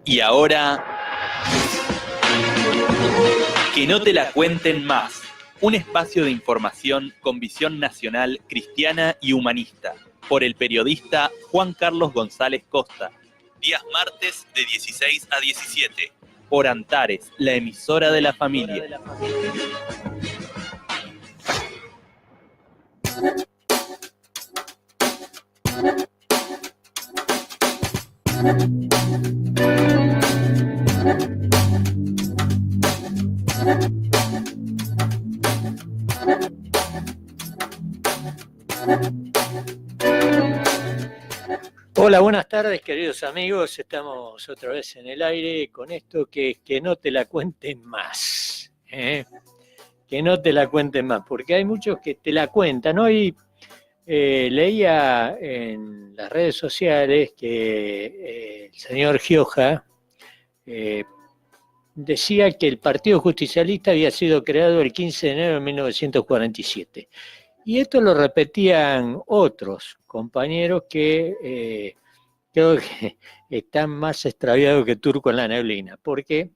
Y ahora, que no te la cuenten más. Un espacio de información con visión nacional, cristiana y humanista. Por el periodista Juan Carlos González Costa. Días martes de 16 a 17. Por Antares, la emisora de la familia. Hola, buenas tardes, queridos amigos. Estamos otra vez en el aire con esto que no te la cuenten más. Que no te la cuenten más, porque hay muchos que te la cuentan. Hoy leía en las redes sociales que el señor Gioja decía que el Partido Justicialista había sido creado el 15 de enero de 1947. Y esto lo repetían otros compañeros que creo que están más extraviados que turco en la neblina, porque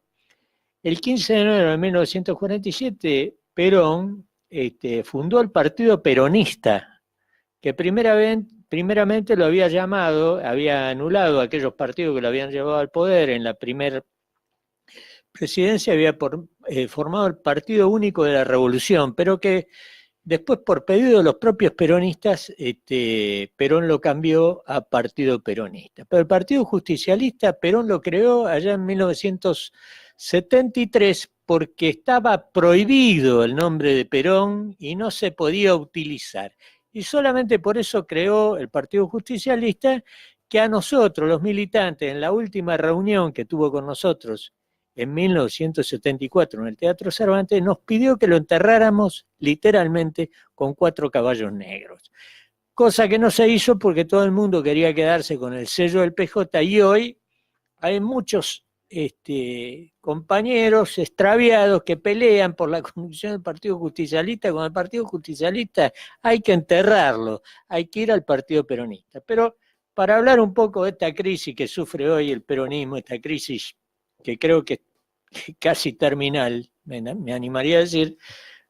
el 15 de enero de 1947 Perón fundó el Partido Peronista, que primeramente lo había llamado, había anulado a aquellos partidos que lo habían llevado al poder en la primera presidencia, había formado el Partido Único de la Revolución, pero que después, por pedido de los propios peronistas, Perón lo cambió a Partido Peronista. Pero el Partido Justicialista, Perón lo creó allá en 1973 porque estaba prohibido el nombre de Perón y no se podía utilizar. Y solamente por eso creó el Partido Justicialista, que a nosotros, los militantes, en la última reunión que tuvo con nosotros en 1974 en el Teatro Cervantes, nos pidió que lo enterráramos literalmente con 4 caballos negros. Cosa que no se hizo porque todo el mundo quería quedarse con el sello del PJ, y hoy hay muchos compañeros extraviados que pelean por la conducción del Partido Justicialista. Con el Partido Justicialista hay que enterrarlo, hay que ir al Partido Peronista. Pero para hablar un poco de esta crisis que sufre hoy el peronismo, esta crisis que creo que es casi terminal, me animaría a decir,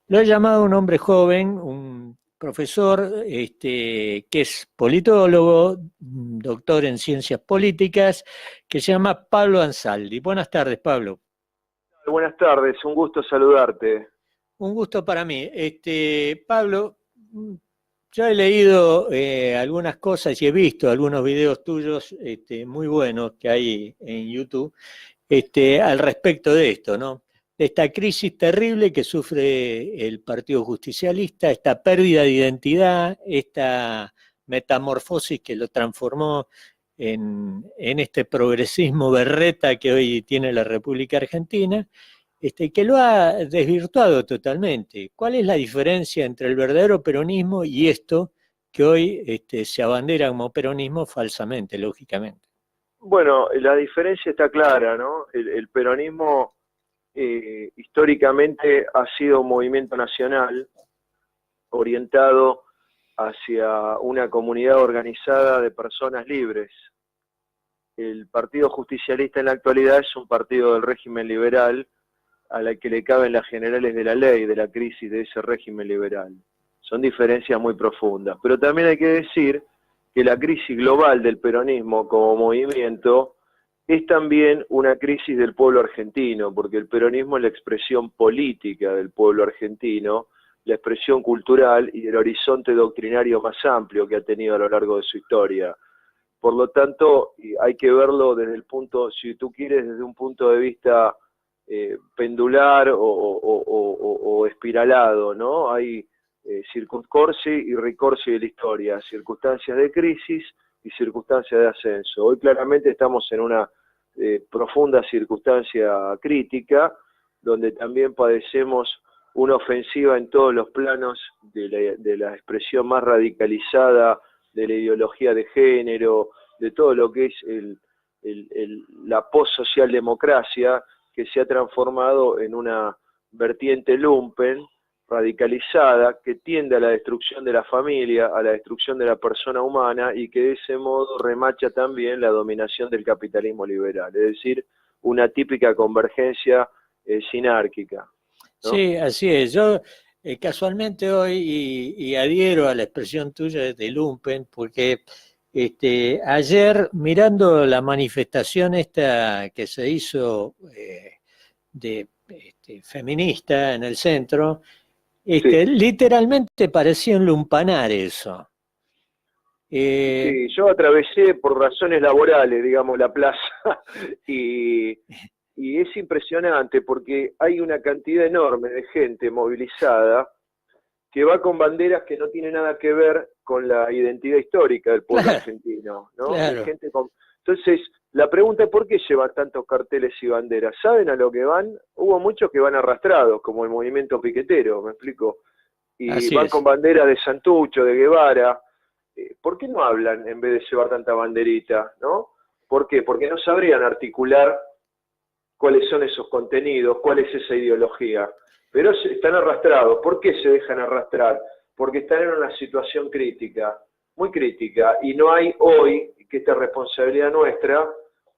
lo he llamado un hombre joven, un profesor que es politólogo, doctor en ciencias políticas, que se llama Pablo Ansaldi. Buenas tardes, Pablo. Buenas tardes, un gusto saludarte. Un gusto para mí. Pablo, yo he leído algunas cosas y he visto algunos videos tuyos muy buenos que hay en YouTube al respecto de esto, ¿no? De esta crisis terrible que sufre el Partido Justicialista, esta pérdida de identidad, esta metamorfosis que lo transformó en este progresismo berreta que hoy tiene la República Argentina, que lo ha desvirtuado totalmente. ¿Cuál es la diferencia entre el verdadero peronismo y esto que hoy se abandera como peronismo falsamente, lógicamente? Bueno, la diferencia está clara, ¿no? El peronismo históricamente ha sido un movimiento nacional orientado hacia una comunidad organizada de personas libres. El Partido Justicialista en la actualidad es un partido del régimen liberal a la que le caben las generales de la ley, de la crisis de ese régimen liberal. Son diferencias muy profundas, pero también hay que decir que la crisis global del peronismo como movimiento es también una crisis del pueblo argentino, porque el peronismo es la expresión política del pueblo argentino, la expresión cultural y el horizonte doctrinario más amplio que ha tenido a lo largo de su historia. Por lo tanto, hay que verlo desde el punto, si tú quieres, desde un punto de vista pendular o espiralado, ¿no? Hay circuncorsi y ricorsi de la historia, circunstancias de crisis y circunstancias de ascenso. Hoy claramente estamos en una profunda circunstancia crítica, donde también padecemos una ofensiva en todos los planos de la expresión más radicalizada de la ideología de género, de todo lo que es la post-socialdemocracia, que se ha transformado en una vertiente lumpen, radicalizada que tiende a la destrucción de la familia, a la destrucción de la persona humana y que de ese modo remacha también la dominación del capitalismo liberal, es decir, una típica convergencia sinárquica, ¿no? Sí, así es. Yo casualmente hoy y adhiero a la expresión tuya de lumpen, porque ayer mirando la manifestación esta que se hizo feminista en el centro, Sí. literalmente parecía un lumpanar eso. Sí, yo atravesé por razones laborales, digamos, la plaza y es impresionante porque hay una cantidad enorme de gente movilizada que va con banderas que no tienen nada que ver con la identidad histórica del pueblo argentino, ¿no? Claro. Hay gente con... Entonces, la pregunta es ¿por qué llevan tantos carteles y banderas? ¿Saben a lo que van? Hubo muchos que van arrastrados, como el movimiento piquetero, ¿me explico? Y Así van es. con banderas de Santucho, de Guevara. ¿Por qué no hablan en vez de llevar tanta banderita, no? ¿Por qué? Porque no sabrían articular cuáles son esos contenidos, cuál es esa ideología. Pero están arrastrados. ¿Por qué se dejan arrastrar? Porque están en una situación crítica, muy crítica, y no hay hoy, que esta es responsabilidad nuestra,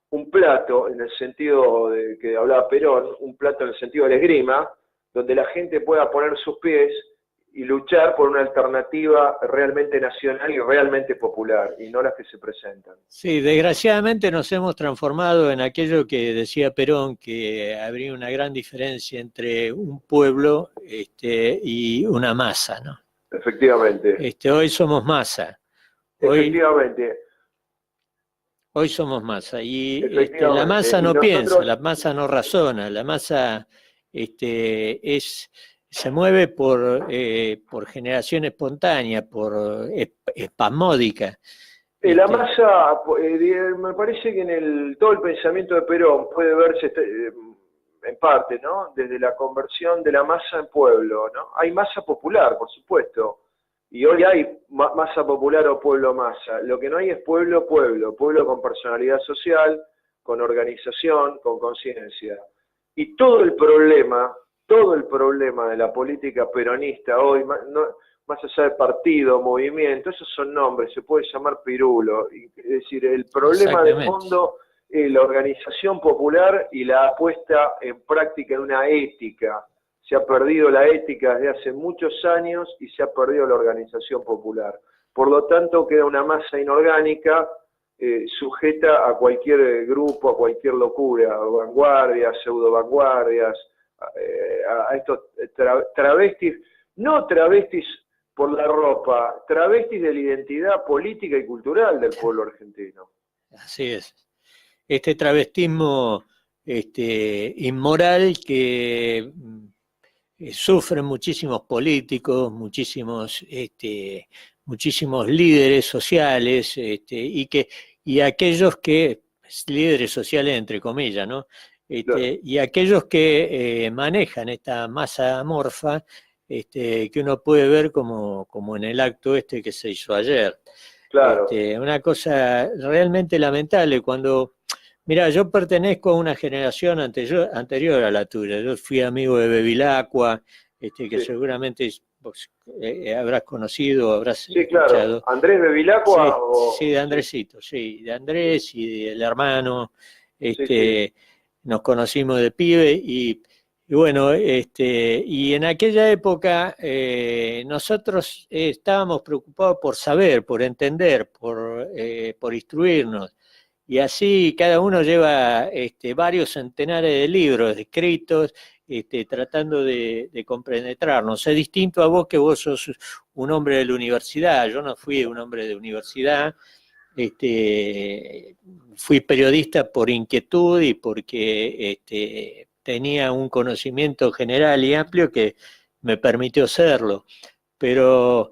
un plato, en el sentido de que hablaba Perón, un plato en el sentido de la esgrima, donde la gente pueda poner sus pies y luchar por una alternativa realmente nacional y realmente popular, y no las que se presentan. Sí, desgraciadamente nos hemos transformado en aquello que decía Perón, que habría una gran diferencia entre un pueblo y una masa, ¿no? Efectivamente. Hoy somos masa. Hoy Efectivamente. somos masa. Y la Efectivamente. masa Y no piensa, la nosotros, masa no razona, la masa se mueve por generación espontánea, por espasmódica. la masa, me parece que todo el pensamiento de Perón puede verse en parte, ¿no? Desde la conversión de la masa en pueblo, ¿no? Hay masa popular, por supuesto, y hoy hay masa popular o pueblo masa. Lo que no hay es pueblo con personalidad social, con organización, con conciencia. Y todo el problema de la política peronista hoy, más allá de partido, movimiento, esos son nombres, se puede llamar pirulo. Es decir, el problema de fondo es la organización popular y la puesta en práctica de una ética. Se ha perdido la ética desde hace muchos años y se ha perdido la organización popular. Por lo tanto, queda una masa inorgánica sujeta a cualquier grupo, a cualquier locura, vanguardias, pseudo vanguardias, a estos travestis, no travestis por la ropa, travestis de la identidad política y cultural del pueblo argentino. Así es. Este travestismo inmoral que sufren muchísimos políticos, muchísimos líderes sociales y aquellos que, líderes sociales entre comillas, ¿no? Claro. Y aquellos que manejan esta masa amorfa que uno puede ver como en el acto que se hizo ayer. Claro. Una cosa realmente lamentable cuando... Mirá, yo pertenezco a una generación anterior a la tuya. Yo fui amigo de Bevilacqua, que Sí. seguramente vos, habrás conocido, habrás Sí, escuchado. claro. ¿Andrés Bevilacqua? Sí, de Andresito, sí, de Andrés y del hermano. Sí. Nos conocimos de pibe y bueno, y en aquella época nosotros estábamos preocupados por saber, por entender, por instruirnos. Y así cada uno lleva varios centenares de libros escritos tratando de compenetrarnos. Es distinto a vos, que vos sos un hombre de la universidad. Yo no fui un hombre de universidad. Fui periodista por inquietud y porque tenía un conocimiento general y amplio que me permitió serlo. Pero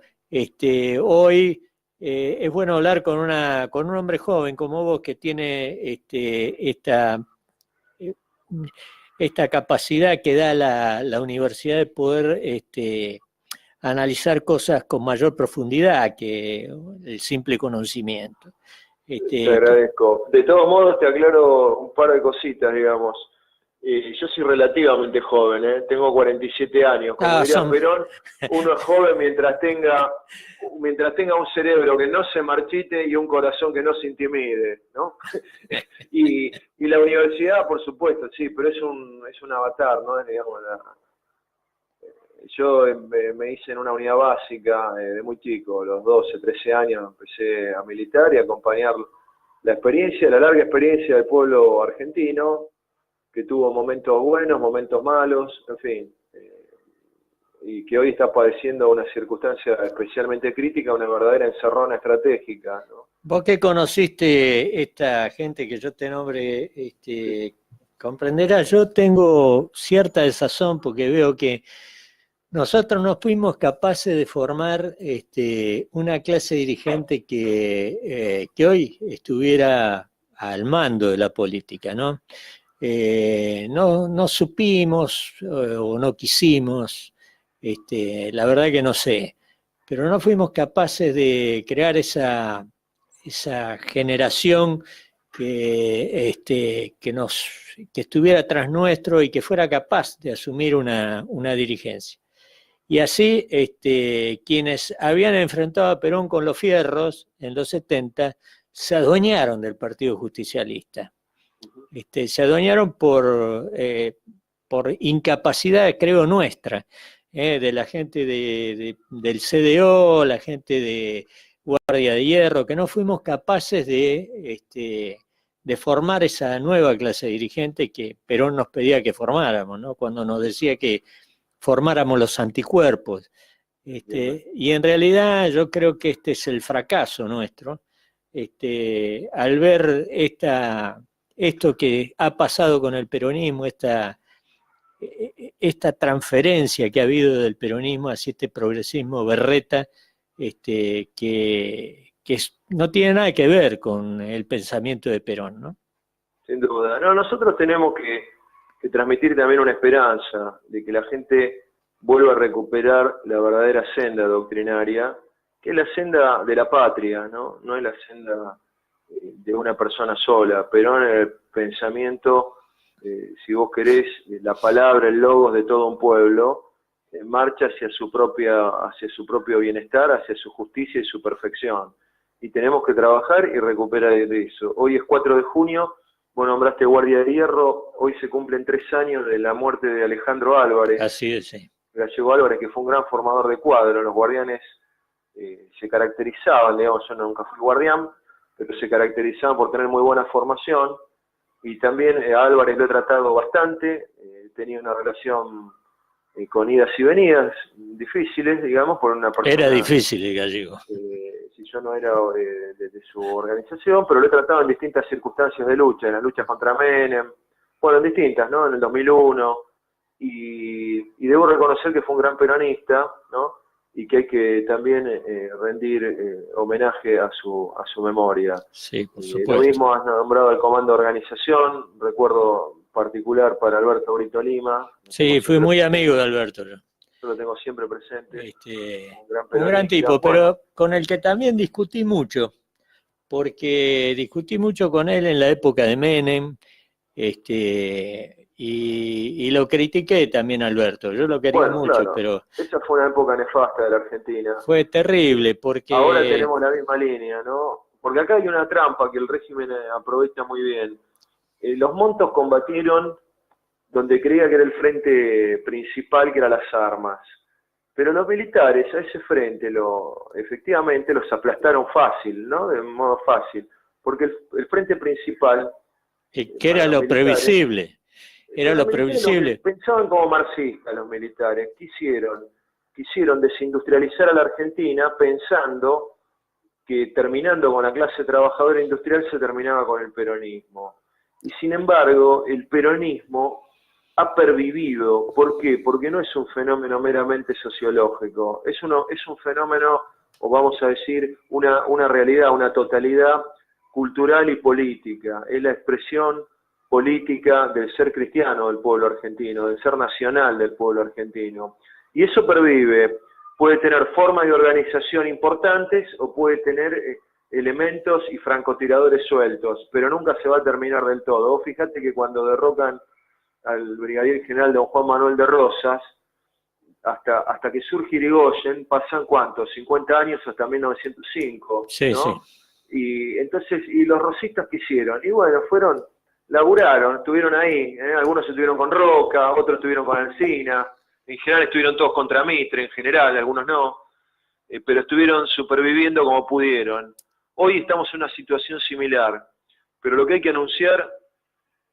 hoy... es bueno hablar con un hombre joven como vos que tiene esta capacidad que da la universidad de poder analizar cosas con mayor profundidad que el simple conocimiento. Te agradezco. De todos modos, te aclaro un par de cositas, digamos. Yo soy relativamente joven, tengo 47 años. Como diría Perón, uno es joven mientras tenga un cerebro que no se marchite y un corazón que no se intimide, ¿no? y la universidad, por supuesto, sí, pero es un avatar, ¿no? Digamos, yo me hice en una unidad básica de muy chico, a los 12, 13 años empecé a militar y a acompañar la larga experiencia del pueblo argentino, que tuvo momentos buenos, momentos malos, en fin, y que hoy está padeciendo una circunstancia especialmente crítica, una verdadera encerrona estratégica, ¿no? Vos que conociste esta gente que yo te nombre, comprenderás, yo tengo cierta desazón porque veo que nosotros no fuimos capaces de formar una clase dirigente que hoy estuviera al mando de la política, ¿no? No supimos o no quisimos, la verdad que no sé, pero no fuimos capaces de crear esa generación que estuviera tras nuestro y que fuera capaz de asumir una dirigencia. Y así, quienes habían enfrentado a Perón con los fierros en los 70 se adueñaron del Partido Justicialista. Se adueñaron por incapacidad, creo, nuestra, de la gente del CDO, la gente de Guardia de Hierro, que no fuimos capaces de formar esa nueva clase dirigente que Perón nos pedía que formáramos, ¿no? Cuando nos decía que formáramos los anticuerpos. Y en realidad yo creo que este es el fracaso nuestro, al ver esto que ha pasado con el peronismo, esta transferencia que ha habido del peronismo hacia este progresismo berreta, que no tiene nada que ver con el pensamiento de Perón, ¿no? Sin duda. No, nosotros tenemos que transmitir también una esperanza de que la gente vuelva a recuperar la verdadera senda doctrinaria, que es la senda de la patria, ¿no? No es la senda de una persona sola. Perón en el pensamiento, si vos querés, la palabra, el logos de todo un pueblo, marcha hacia su propio bienestar, hacia su justicia y su perfección. Y tenemos que trabajar y recuperar eso. Hoy es 4 de junio, vos nombraste Guardia de Hierro, hoy se cumplen 3 años de la muerte de Alejandro Álvarez. Así es, sí. Gallego Álvarez, que fue un gran formador de cuadros. Los guardianes se caracterizaban, digamos, yo nunca fui guardián, pero se caracterizaban por tener muy buena formación, y también a Álvarez lo he tratado bastante, tenía una relación con idas y venidas difíciles, digamos, por una persona... Era difícil el Gallego. Si yo no era de su organización, pero lo he tratado en distintas circunstancias de lucha, en las luchas contra Menem, bueno, en distintas, ¿no? En el 2001, y debo reconocer que fue un gran peronista, ¿no? Y que hay que también rendir homenaje a su memoria. Sí, por supuesto. Lo mismo has nombrado al comando de organización, recuerdo particular para Alberto Brito Lima. Sí, fui muy amigo de Alberto. Yo lo tengo siempre presente. Un gran tipo, pero con el que también discutí mucho, porque discutí mucho con él en la época de Menem, y lo critiqué también a Alberto. Yo lo quería mucho, claro, pero... Esa fue una época nefasta de la Argentina. Fue terrible, porque... Ahora tenemos la misma línea, ¿no? Porque acá hay una trampa que el régimen aprovecha muy bien. Los montos combatieron donde creía que era el frente principal, que eran las armas. Pero los militares a ese frente efectivamente los aplastaron fácil, ¿no? De modo fácil. Porque el frente principal... que era lo previsible. Era lo previsible. Pensaban como marxistas los militares. Quisieron desindustrializar a la Argentina pensando que terminando con la clase trabajadora industrial se terminaba con el peronismo. Y sin embargo, el peronismo ha pervivido. ¿Por qué? Porque no es un fenómeno meramente sociológico. Es un fenómeno, o vamos a decir, una realidad, una totalidad cultural y política. Es la expresión política del ser cristiano del pueblo argentino, del ser nacional del pueblo argentino. Y eso pervive. Puede tener formas de organización importantes o puede tener elementos y francotiradores sueltos, pero nunca se va a terminar del todo. Vos fíjate que cuando derrocan al brigadier general don Juan Manuel de Rosas, hasta que surge Irigoyen, pasan ¿cuántos? 50 años hasta 1905, sí, ¿no? sí. Y entonces, ¿y los rosistas qué hicieron? Y bueno, laburaron, estuvieron ahí, algunos estuvieron con Roca, otros estuvieron con Alsina, en general estuvieron todos contra Mitre, en general, algunos no, pero estuvieron superviviendo como pudieron. Hoy estamos en una situación similar, pero lo que hay que anunciar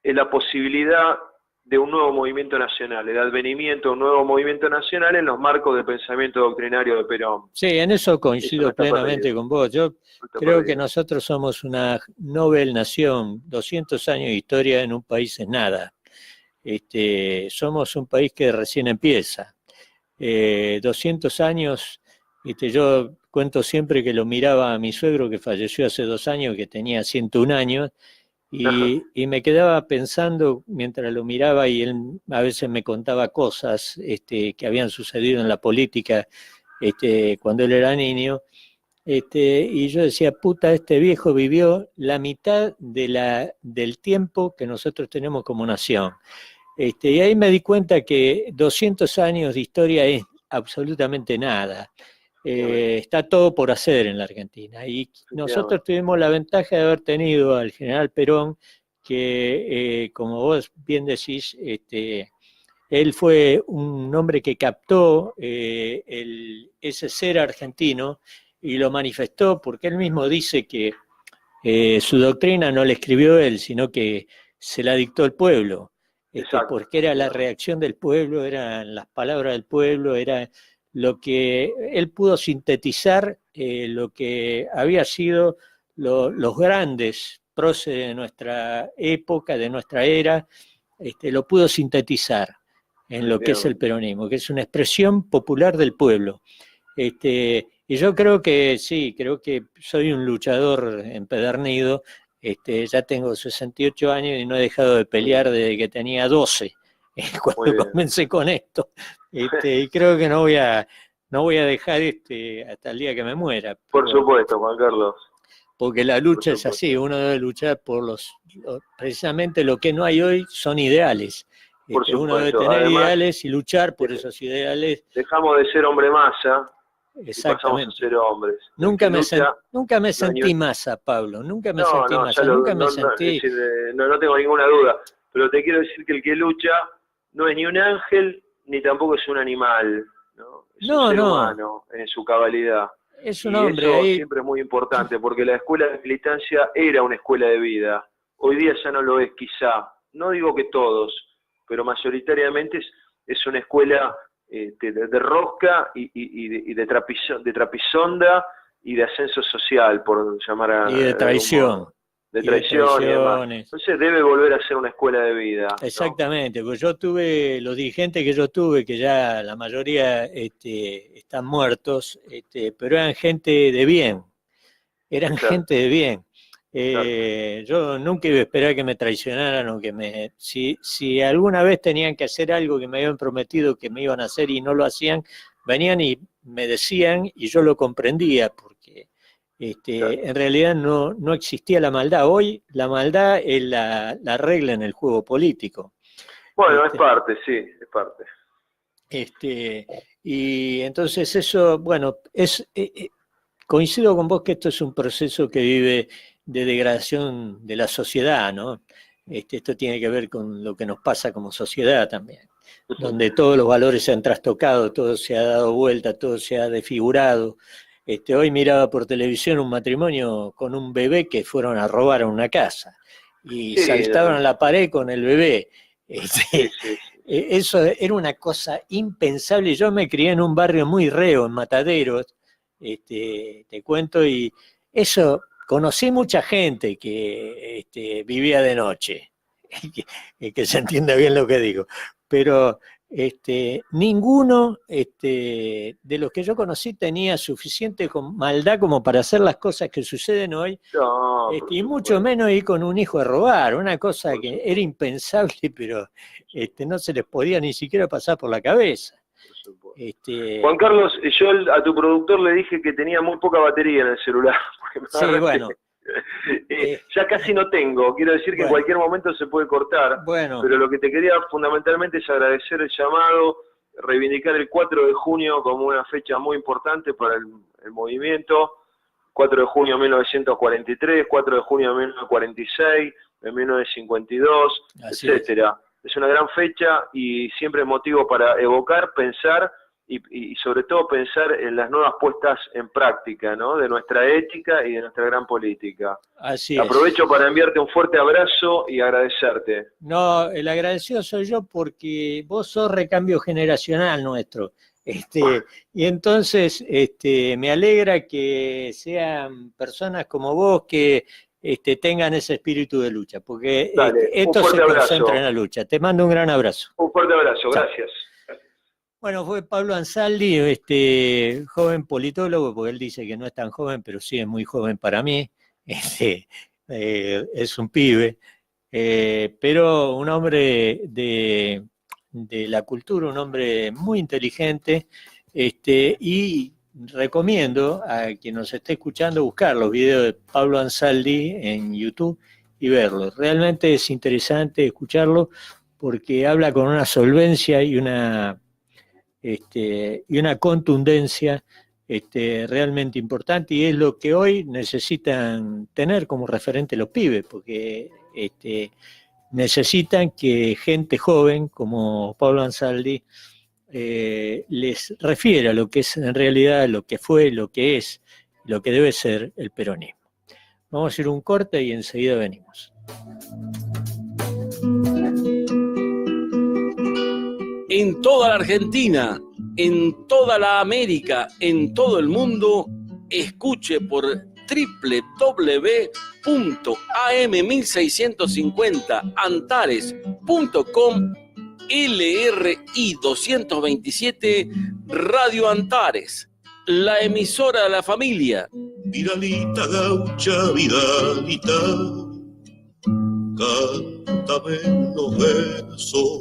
es la posibilidad de un nuevo movimiento nacional, el advenimiento de un nuevo movimiento nacional en los marcos del pensamiento doctrinario de Perón. Sí, en eso coincido Eso no plenamente perdido. con vos. Yo No creo que perdido. nosotros somos una Nobel nación, 200 años de historia en un país es nada. Somos un país que recién empieza. 200 años, yo cuento siempre que lo miraba a mi suegro que falleció hace 2 años, que tenía 101 años, y me quedaba pensando mientras lo miraba y él a veces me contaba cosas que habían sucedido en la política cuando él era niño, y yo decía, puta, este viejo vivió la mitad del tiempo que nosotros tenemos como nación. Y ahí me di cuenta que 200 años de historia es absolutamente nada. Está todo por hacer en la Argentina. Y nosotros tuvimos la ventaja de haber tenido al general Perón, que, como vos bien decís, él fue un hombre que captó ese ser argentino y lo manifestó, porque él mismo dice que su doctrina no la escribió él, sino que se la dictó el pueblo, porque era la reacción del pueblo, eran las palabras del pueblo, era lo que él pudo sintetizar, lo que había sido los grandes próceres de nuestra época, de nuestra era, lo pudo sintetizar en lo que es el peronismo, que es una expresión popular del pueblo. Y yo creo que sí, creo que soy un luchador empedernido. Ya tengo 68 años y no he dejado de pelear desde que tenía 12, cuando comencé con esto. Y creo que no voy a dejar hasta el día que me muera. Por supuesto, Juan Carlos. Porque la lucha es así, uno debe luchar por precisamente lo que no hay hoy son ideales. Uno debe tener además, ideales y luchar por esos ideales. Dejamos de ser hombre masa. Exactamente. Y pasamos a ser hombres. Nunca me sentí masa, Pablo. Nunca me sentí masa. No tengo ninguna duda. Pero te quiero decir que el que lucha no es ni un ángel, ni tampoco es un animal. ¿No? Es un ser humano en su cabalidad. Es un hombre. Eso siempre es muy importante, porque la escuela de militancia era una escuela de vida. Hoy día ya no lo es, quizá. No digo que todos, pero mayoritariamente es una escuela de rosca y de trapisonda y de ascenso social, por llamar a... Y de traición. De traición y demás. Entonces debe volver a ser una escuela de vida. Exactamente, ¿no? Pues yo tuve, los dirigentes que yo tuve, que ya la mayoría están muertos, pero eran gente de bien, gente de bien. Yo nunca iba a esperar que me traicionaran o que si alguna vez tenían que hacer algo que me habían prometido que me iban a hacer y no lo hacían, venían y me decían y yo lo comprendía, porque en realidad no existía la maldad. Hoy la maldad es la regla en el juego político. Bueno, es parte, sí, es parte. Y entonces eso, bueno, coincido con vos que esto es un proceso que vive de degradación de la sociedad, ¿no? Esto tiene que ver con lo que nos pasa como sociedad también, donde todos los valores se han trastocado, todo se ha dado vuelta, todo se ha desfigurado. Hoy miraba por televisión un matrimonio con un bebé que fueron a robar a una casa y saltaron a la pared con el bebé. Eso era una cosa impensable. Yo me crié en un barrio muy reo, en Mataderos, te cuento, y eso... Conocí mucha gente que vivía de noche, que se entienda bien lo que digo, pero ninguno de los que yo conocí tenía suficiente maldad como para hacer las cosas que suceden hoy, y mucho menos ir con un hijo a robar, una cosa que era impensable, pero no se les podía ni siquiera pasar por la cabeza. Juan Carlos, yo a tu productor le dije que tenía muy poca batería en el celular. Sí, bueno, Ya casi no tengo, quiero decir que en cualquier momento se puede cortar, pero lo que te quería fundamentalmente es agradecer el llamado, reivindicar el 4 de junio como una fecha muy importante para el movimiento, 4 de junio de 1943, 4 de junio de 1946, de 1952, etcétera. Es una gran fecha y siempre motivo para evocar, pensar y sobre todo pensar en las nuevas puestas en práctica, ¿no? De nuestra ética y de nuestra gran política. Así es. Aprovecho para enviarte un fuerte abrazo y agradecerte. No, el agradecido soy yo porque vos sos recambio generacional nuestro. Y entonces me alegra que sean personas como vos que tengan ese espíritu de lucha, porque Dale, esto se concentra en la lucha. Te mando un gran abrazo. Un fuerte abrazo, gracias. Bueno, fue Pablo Ansaldi, joven politólogo, porque él dice que no es tan joven, pero sí es muy joven para mí. Es un pibe, pero un hombre de la cultura, un hombre muy inteligente, y recomiendo a quien nos esté escuchando buscar los videos de Pablo Ansaldi en YouTube y verlos. Realmente es interesante escucharlo porque habla con una solvencia y una contundencia realmente importante, y es lo que hoy necesitan tener como referente los pibes, porque necesitan que gente joven como Pablo Ansaldi les refiera lo que es en realidad, lo que fue, lo que es, lo que debe ser el peronismo. Vamos a ir un corte y enseguida venimos. En toda la Argentina, en toda la América, en todo el mundo, escuche por www.am1650antares.com LRI 227 Radio Antares, la emisora de la familia. Vidalita gaucha, Vidalita, cántame los versos.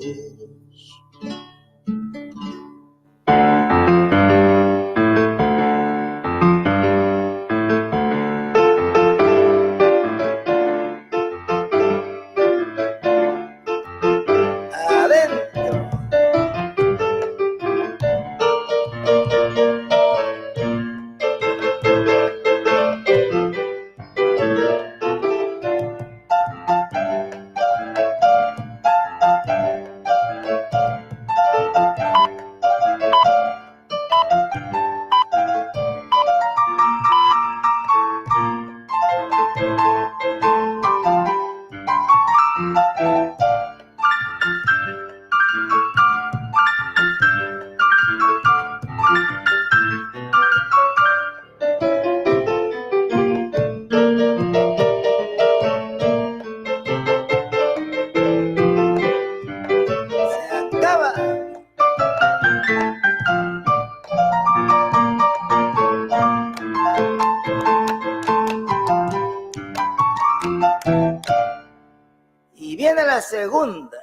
Y viene la segunda.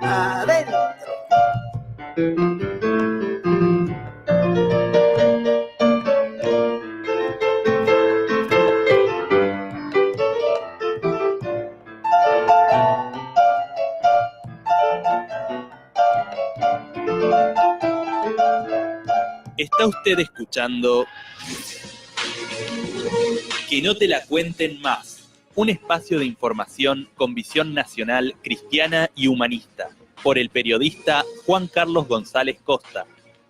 Adentro. Está usted escuchando Que no te la cuenten más, un espacio de información con visión nacional, cristiana y humanista, por el periodista Juan Carlos González Costa,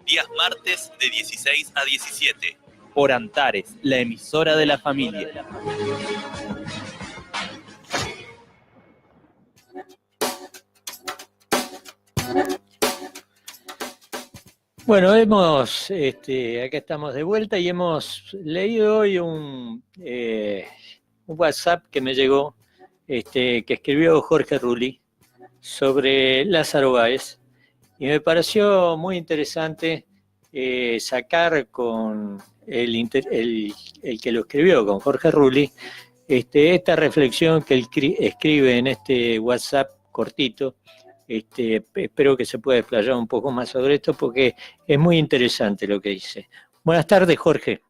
días martes de 16 a 17, por Antares, la emisora de la familia. Bueno, acá estamos de vuelta y hemos leído hoy un WhatsApp que me llegó, que escribió Jorge Rulli sobre Lázaro Báez, y me pareció muy interesante sacar con el que lo escribió, con Jorge Rulli, esta reflexión que él escribe en este WhatsApp cortito, Espero que se pueda explayar un poco más sobre esto porque es muy interesante lo que dice. Buenas tardes, Jorge.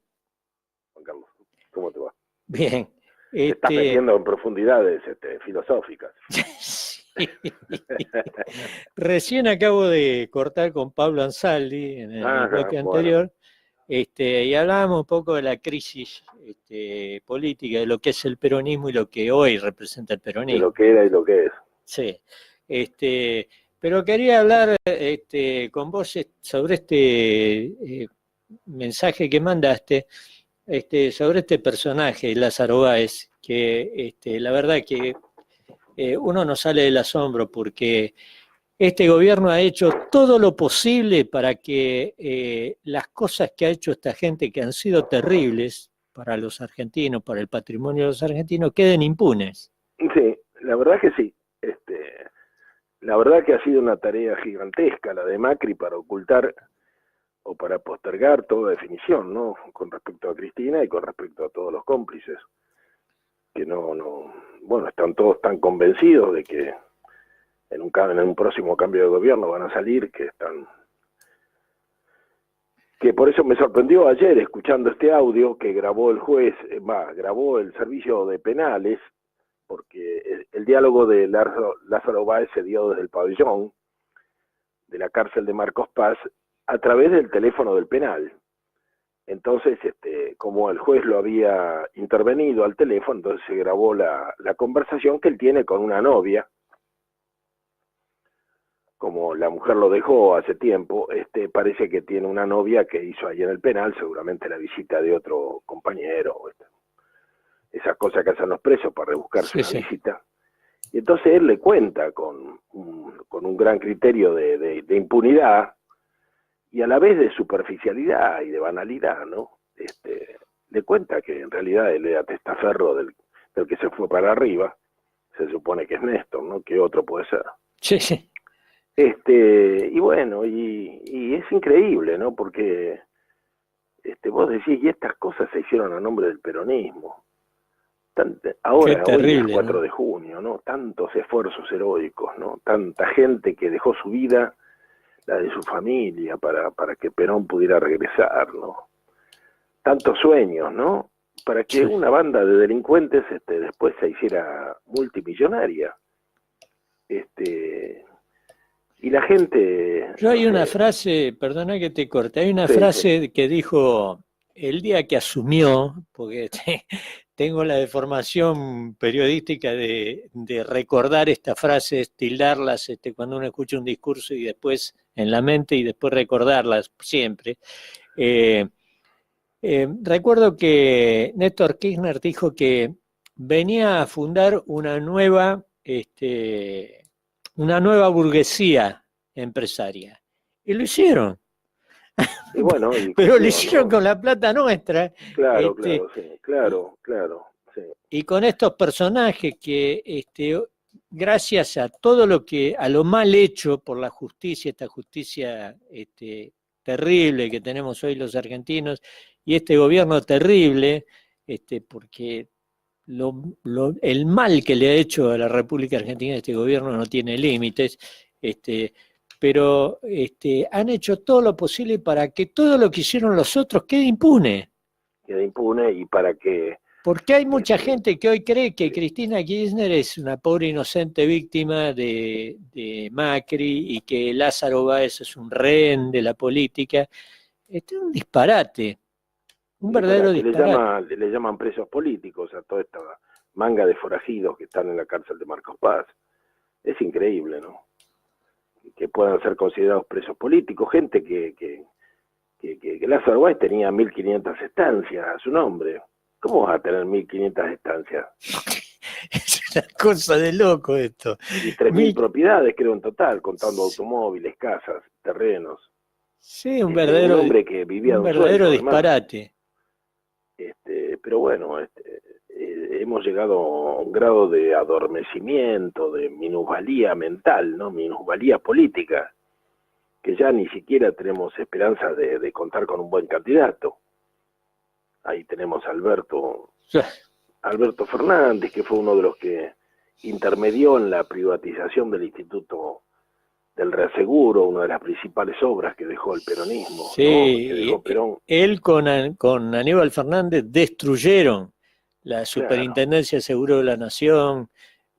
Juan Carlos, ¿cómo te va? Bien. Te estás metiendo en profundidades filosóficas. Sí. Recién acabo de cortar con Pablo Ansaldi en el bloque anterior, y hablábamos un poco de la crisis política, de lo que es el peronismo y lo que hoy representa el peronismo. De lo que era y lo que es. Sí. Pero quería hablar con vos sobre este mensaje que mandaste, sobre este personaje, Lázaro Báez, que la verdad que uno no sale del asombro porque este gobierno ha hecho todo lo posible para que las cosas que ha hecho esta gente, que han sido terribles para los argentinos, para el patrimonio de los argentinos, queden impunes. Sí, la verdad que sí. La verdad que ha sido una tarea gigantesca la de Macri para ocultar o para postergar toda definición, ¿no? Con respecto a Cristina y con respecto a todos los cómplices, que bueno, están todos tan convencidos de que en un próximo cambio de gobierno van a salir, que por eso me sorprendió ayer escuchando este audio que grabó el juez, grabó el servicio de penales, porque el diálogo de Lázaro Báez se dio desde el pabellón de la cárcel de Marcos Paz a través del teléfono del penal. Entonces, como el juez lo había intervenido al teléfono, entonces se grabó la conversación que él tiene con una novia. Como la mujer lo dejó hace tiempo, parece que tiene una novia que hizo ahí en el penal, seguramente la visita de otro compañero, esas cosas que hacen los presos para rebuscarse una visita. Y entonces él le cuenta con un gran criterio de impunidad, y a la vez de superficialidad y de banalidad, ¿no? Le cuenta que en realidad él era testaferro del que se fue para arriba, se supone que es Néstor, ¿no? ¿Qué otro puede ser? Sí, sí. Y bueno, y es increíble, ¿no? Porque vos decís, y estas cosas se hicieron a nombre del peronismo. Ahora, hoy es 4 de junio, ¿no? Tantos esfuerzos heroicos, ¿no? Tanta gente que dejó su vida, la de su familia, para que Perón pudiera regresar, ¿no? Tantos sueños, ¿no? Para que una banda de delincuentes después se hiciera multimillonaria. Y la gente... Yo hay una frase, perdona que te corte, hay una frase que dijo el día que asumió, porque tengo la deformación periodística de recordar estas frases, tildarlas cuando uno escucha un discurso y después en la mente y después recordarlas siempre. Recuerdo que Néstor Kirchner dijo que venía a fundar una nueva burguesía empresaria. Y lo hicieron. Y bueno, pero lo hicieron con la plata nuestra. Claro, claro. Sí. Y con estos personajes que, gracias a todo a lo mal hecho por la justicia, esta justicia terrible que tenemos hoy los argentinos, y este gobierno terrible, porque el mal que le ha hecho a la República Argentina este gobierno no tiene límites, pero han hecho todo lo posible para que todo lo que hicieron los otros quede impune. Quede impune y para que... Porque hay mucha gente que hoy cree que Cristina Kirchner es una pobre inocente víctima de Macri y que Lázaro Báez es un rehén de la política. Es un disparate, un verdadero disparate. Le llaman presos políticos a toda esta manga de forajidos que están en la cárcel de Marcos Paz. Es increíble, ¿no? Que puedan ser considerados presos políticos, gente que Lázaro Báez tenía 1.500 estancias a su nombre. ¿Cómo vas a tener 1.500 estancias? Es una cosa de loco esto. Y 3.000 propiedades, creo, en total, contando automóviles, casas, terrenos. Sí, un verdadero, hombre que vivía un verdadero sueldo, disparate. Pero bueno, hemos llegado a un grado de adormecimiento, de minusvalía mental, ¿no? Minusvalía política, que ya ni siquiera tenemos esperanza de contar con un buen candidato. Ahí tenemos a Alberto Fernández, que fue uno de los que intermedió en la privatización del Instituto del reaseguro, una de las principales obras que dejó el peronismo, ¿no? Sí, Que dejó Perón. él con Aníbal Fernández destruyeron la Superintendencia de Seguro de la Nación,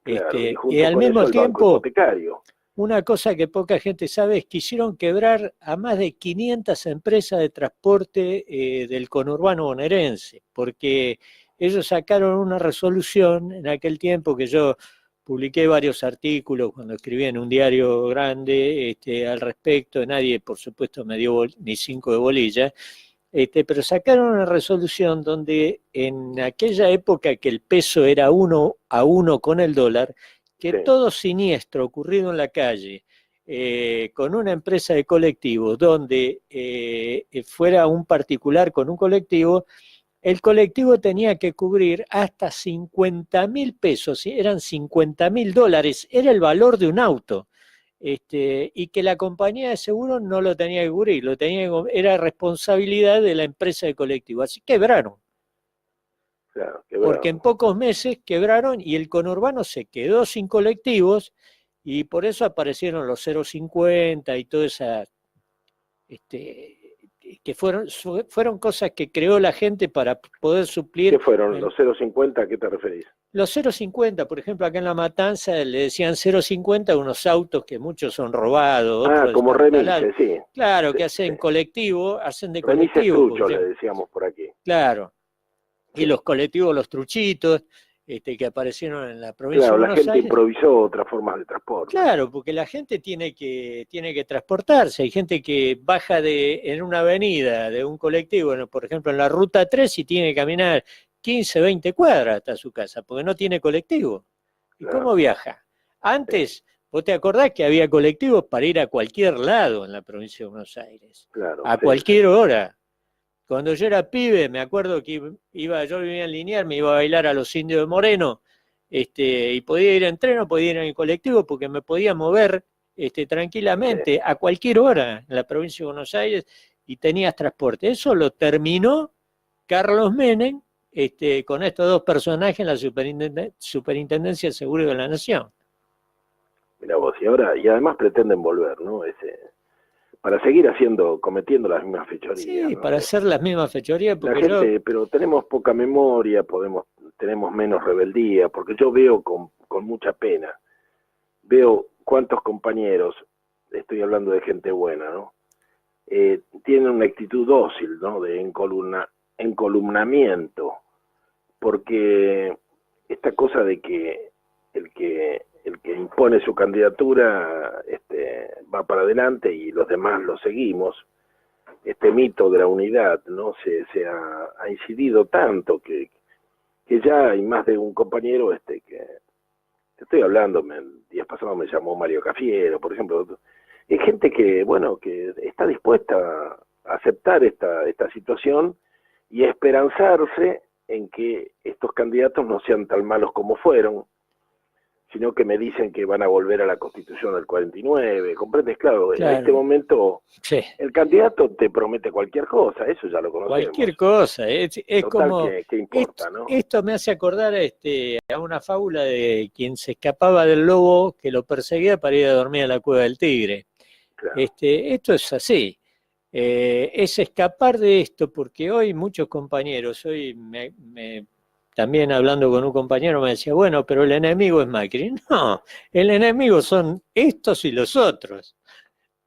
Claro, y y junto al con mismo eso el banco tiempo, hipotecario. una cosa que poca gente sabe es que hicieron quebrar a más de 500 empresas de transporte del conurbano bonaerense, porque ellos sacaron una resolución en aquel tiempo que yo publiqué varios artículos cuando escribí en un diario grande al respecto. Nadie, por supuesto, me dio ni 5 de bolilla, pero sacaron una resolución donde en aquella época que el peso era 1 a 1 con el dólar, que Sí. todo siniestro ocurrido en la calle, con una empresa de colectivos, donde fuera un particular con un colectivo, el colectivo tenía que cubrir hasta 50.000 pesos, ¿sí? Eran 50.000 dólares, era el valor de un auto. Y que la compañía de seguro no lo tenía que cubrir, era responsabilidad de la empresa de colectivo. Así quebraron. Claro, Porque en pocos meses quebraron y el conurbano se quedó sin colectivos y por eso aparecieron los 050 y toda esa, que fueron cosas que creó la gente para poder suplir. ¿Qué fueron los 0,50? ¿A qué te referís? Los 050, por ejemplo, acá en La Matanza le decían 050 a unos autos que muchos son robados, otros Como destartalados. remises, sí. Claro, Sí, que hacen sí. colectivo, hacen de Remises colectivo. truchos, le decíamos por aquí. Claro. Y Sí. los colectivos, los truchitos, que aparecieron en la provincia Claro, de la Buenos gente Aires. improvisó otras formas de transporte. Claro, porque la gente tiene que transportarse. Hay gente que baja en una avenida de un colectivo, por ejemplo en la ruta 3, y tiene que caminar 15, 20 cuadras hasta su casa, porque no tiene colectivo. ¿Y Claro. cómo viaja? Antes, ¿vos te acordás que había colectivos para ir a cualquier lado en la provincia de Buenos Aires? Claro, A sí, cualquier hora. Cuando yo era pibe, me acuerdo que yo vivía en Liniers, me iba a bailar a los Indios de Moreno, y podía ir en tren o podía ir en el colectivo porque me podía mover tranquilamente a cualquier hora en la provincia de Buenos Aires y tenías transporte. Eso lo terminó Carlos Menem con estos dos personajes en la Superintendencia de Seguros de la Nación. Mirá vos, y además pretenden volver, ¿no? Para seguir cometiendo las mismas fechorías. Sí, ¿no? para hacer las mismas fechorías. Porque la gente, pero tenemos poca memoria, tenemos menos rebeldía, porque yo veo con mucha pena, veo cuántos compañeros, estoy hablando de gente buena, ¿no? Tienen una actitud dócil, ¿no? De encolumnamiento, porque esta cosa de que el que impone su candidatura va para adelante y los demás lo seguimos, este mito de la unidad, ¿no? Se ha incidido tanto que ya hay más de un compañero que te estoy hablando, el día pasado me llamó Mario Cafiero, por ejemplo. Hay gente que está dispuesta a aceptar esta situación y a esperanzarse en que estos candidatos no sean tan malos como fueron, sino que me dicen que van a volver a la Constitución del 49, ¿comprendes? Claro, en este momento sí. El candidato te promete cualquier cosa, eso ya lo conocemos. Cualquier cosa, es Total, como... ¿qué importa, ¿no? Esto me hace acordar a una fábula de quien se escapaba del lobo que lo perseguía para ir a dormir a la cueva del tigre. Claro. Esto es así, es escapar de esto, porque hoy muchos compañeros, también hablando con un compañero me decía, bueno, pero el enemigo es Macri. No, el enemigo son estos y los otros.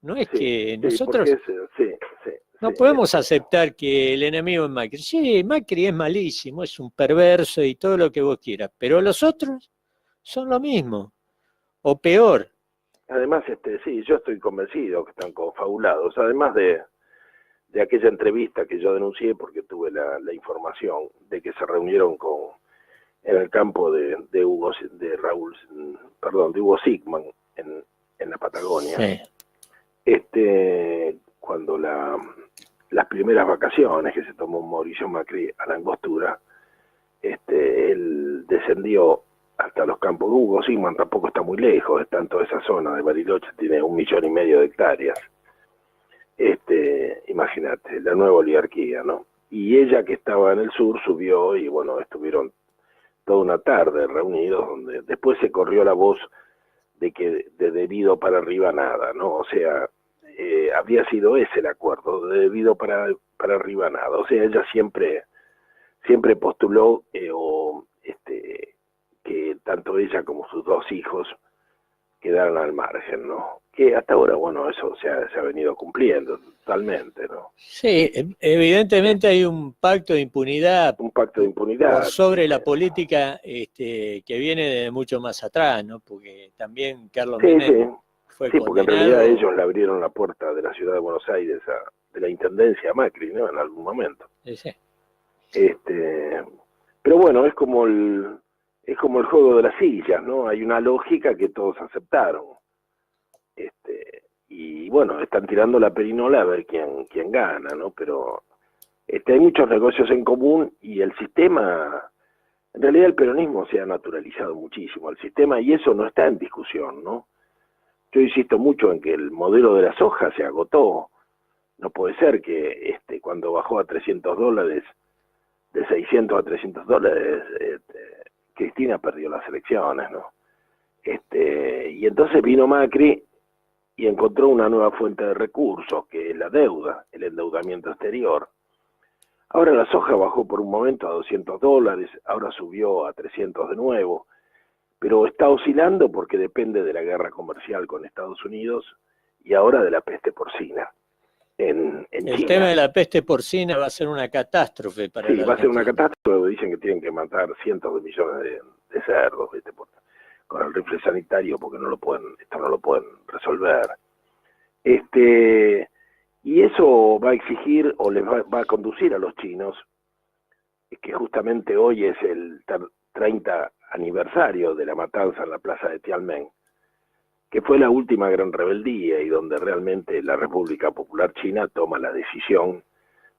No es que nosotros no podemos aceptar que el enemigo es Macri. Sí, Macri es malísimo, es un perverso y todo lo que vos quieras, pero los otros son lo mismo, o peor. Además, sí, yo estoy convencido que están confabulados, además de aquella entrevista que yo denuncié porque tuve la información de que se reunieron en el campo de Hugo Sigman en la Patagonia. Sí. Cuando las primeras vacaciones que se tomó Mauricio Macri a la Angostura, él descendió hasta los campos de Hugo Sigman, tampoco está muy lejos, está en toda esa zona de Bariloche, tiene 1,5 millones de hectáreas. Imagínate, la nueva oligarquía, ¿no? Y ella que estaba en el sur subió y bueno, estuvieron toda una tarde reunidos, donde después se corrió la voz de debido para arriba nada, ¿no? O sea, habría sido ese el acuerdo, de debido para arriba nada. O sea, ella siempre postuló que tanto ella como sus dos hijos quedaron al margen, ¿no? Que hasta ahora, bueno, eso se ha venido cumpliendo totalmente, ¿no? Sí, evidentemente hay un pacto de impunidad Un pacto de impunidad. por sobre la política que viene de mucho más atrás, ¿no? Porque también Carlos Sí, Menem sí. fue Sí, porque en condenado. realidad ellos le abrieron la puerta de la ciudad de Buenos Aires de la intendencia a Macri, ¿no? En algún momento. Sí. Pero bueno, es como el juego de las sillas, ¿no? Hay una lógica que todos aceptaron. Y bueno, están tirando la perinola a ver quién gana, ¿no? Pero hay muchos negocios en común y el sistema, en realidad el peronismo se ha naturalizado muchísimo, el sistema, y eso no está en discusión, ¿no? Yo insisto mucho en que el modelo de la soja se agotó. No puede ser que cuando bajó a $300, de 600 a $300, Cristina perdió las elecciones, ¿no? Y entonces vino Macri y encontró una nueva fuente de recursos, que es la deuda, el endeudamiento exterior. Ahora la soja bajó por un momento a $200, ahora subió a 300 de nuevo, pero está oscilando porque depende de la guerra comercial con Estados Unidos y ahora de la peste porcina en El China. tema de la peste porcina va a ser una catástrofe para Sí, la va a ser una Argentina. catástrofe. Dicen que tienen que matar cientos de millones de cerdos, ¿viste? Con el rifle sanitario, porque esto no lo pueden resolver. Y eso va a exigir o les va a conducir a los chinos, que justamente hoy es el 30 aniversario de la matanza en la plaza de Tiananmen, que fue la última gran rebeldía y donde realmente la República Popular China toma la decisión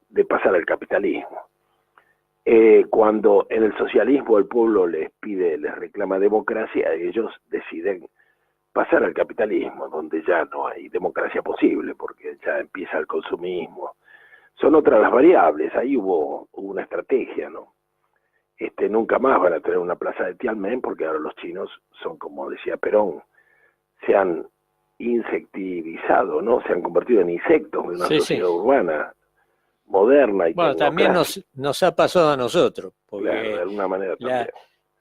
de pasar al capitalismo. Cuando en el socialismo el pueblo les reclama democracia, ellos deciden pasar al capitalismo, donde ya no hay democracia posible, porque ya empieza el consumismo. Son otras las variables, ahí hubo una estrategia, ¿no? Nunca más van a tener una plaza de Tiananmen, porque ahora los chinos son, como decía Perón, se han insectivizado, ¿no? Se han convertido en insectos de una sociedad urbana moderna y bueno, también nos ha pasado a nosotros, porque claro, de alguna manera también.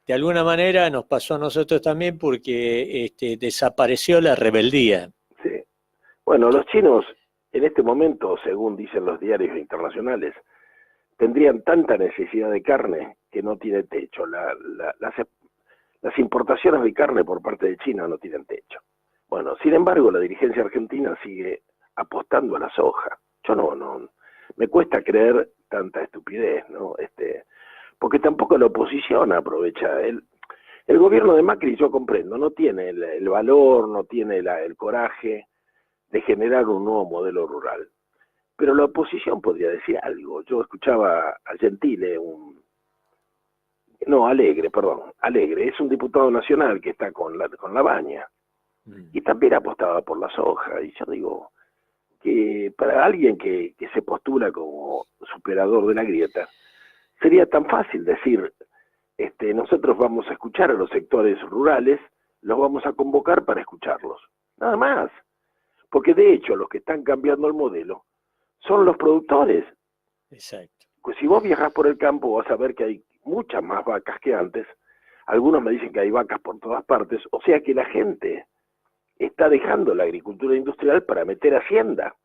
De alguna manera nos pasó a nosotros también porque desapareció la rebeldía. Sí. Bueno, los chinos en este momento, según dicen los diarios internacionales, tendrían tanta necesidad de carne que no tiene techo. Las importaciones de carne por parte de China no tienen techo. Bueno, sin embargo, la dirigencia argentina sigue apostando a la soja. Yo no me cuesta creer tanta estupidez, ¿no? Porque tampoco la oposición aprovecha. El gobierno de Macri, yo comprendo, no tiene el valor, no tiene el coraje de generar un nuevo modelo rural. Pero la oposición podría decir algo. Yo escuchaba a Gentile, Alegre, es un diputado nacional que está con la Baña, y también apostaba por la soja, y yo digo que para alguien que se postula como superador de la grieta, sería tan fácil decir, nosotros vamos a escuchar a los sectores rurales, los vamos a convocar para escucharlos, nada más, porque de hecho los que están cambiando el modelo son los productores. Exacto. Pues si vos viajás por el campo vas a ver que hay muchas más vacas que antes. Algunos me dicen que hay vacas por todas partes, o sea que la gente está dejando la agricultura industrial para meter hacienda,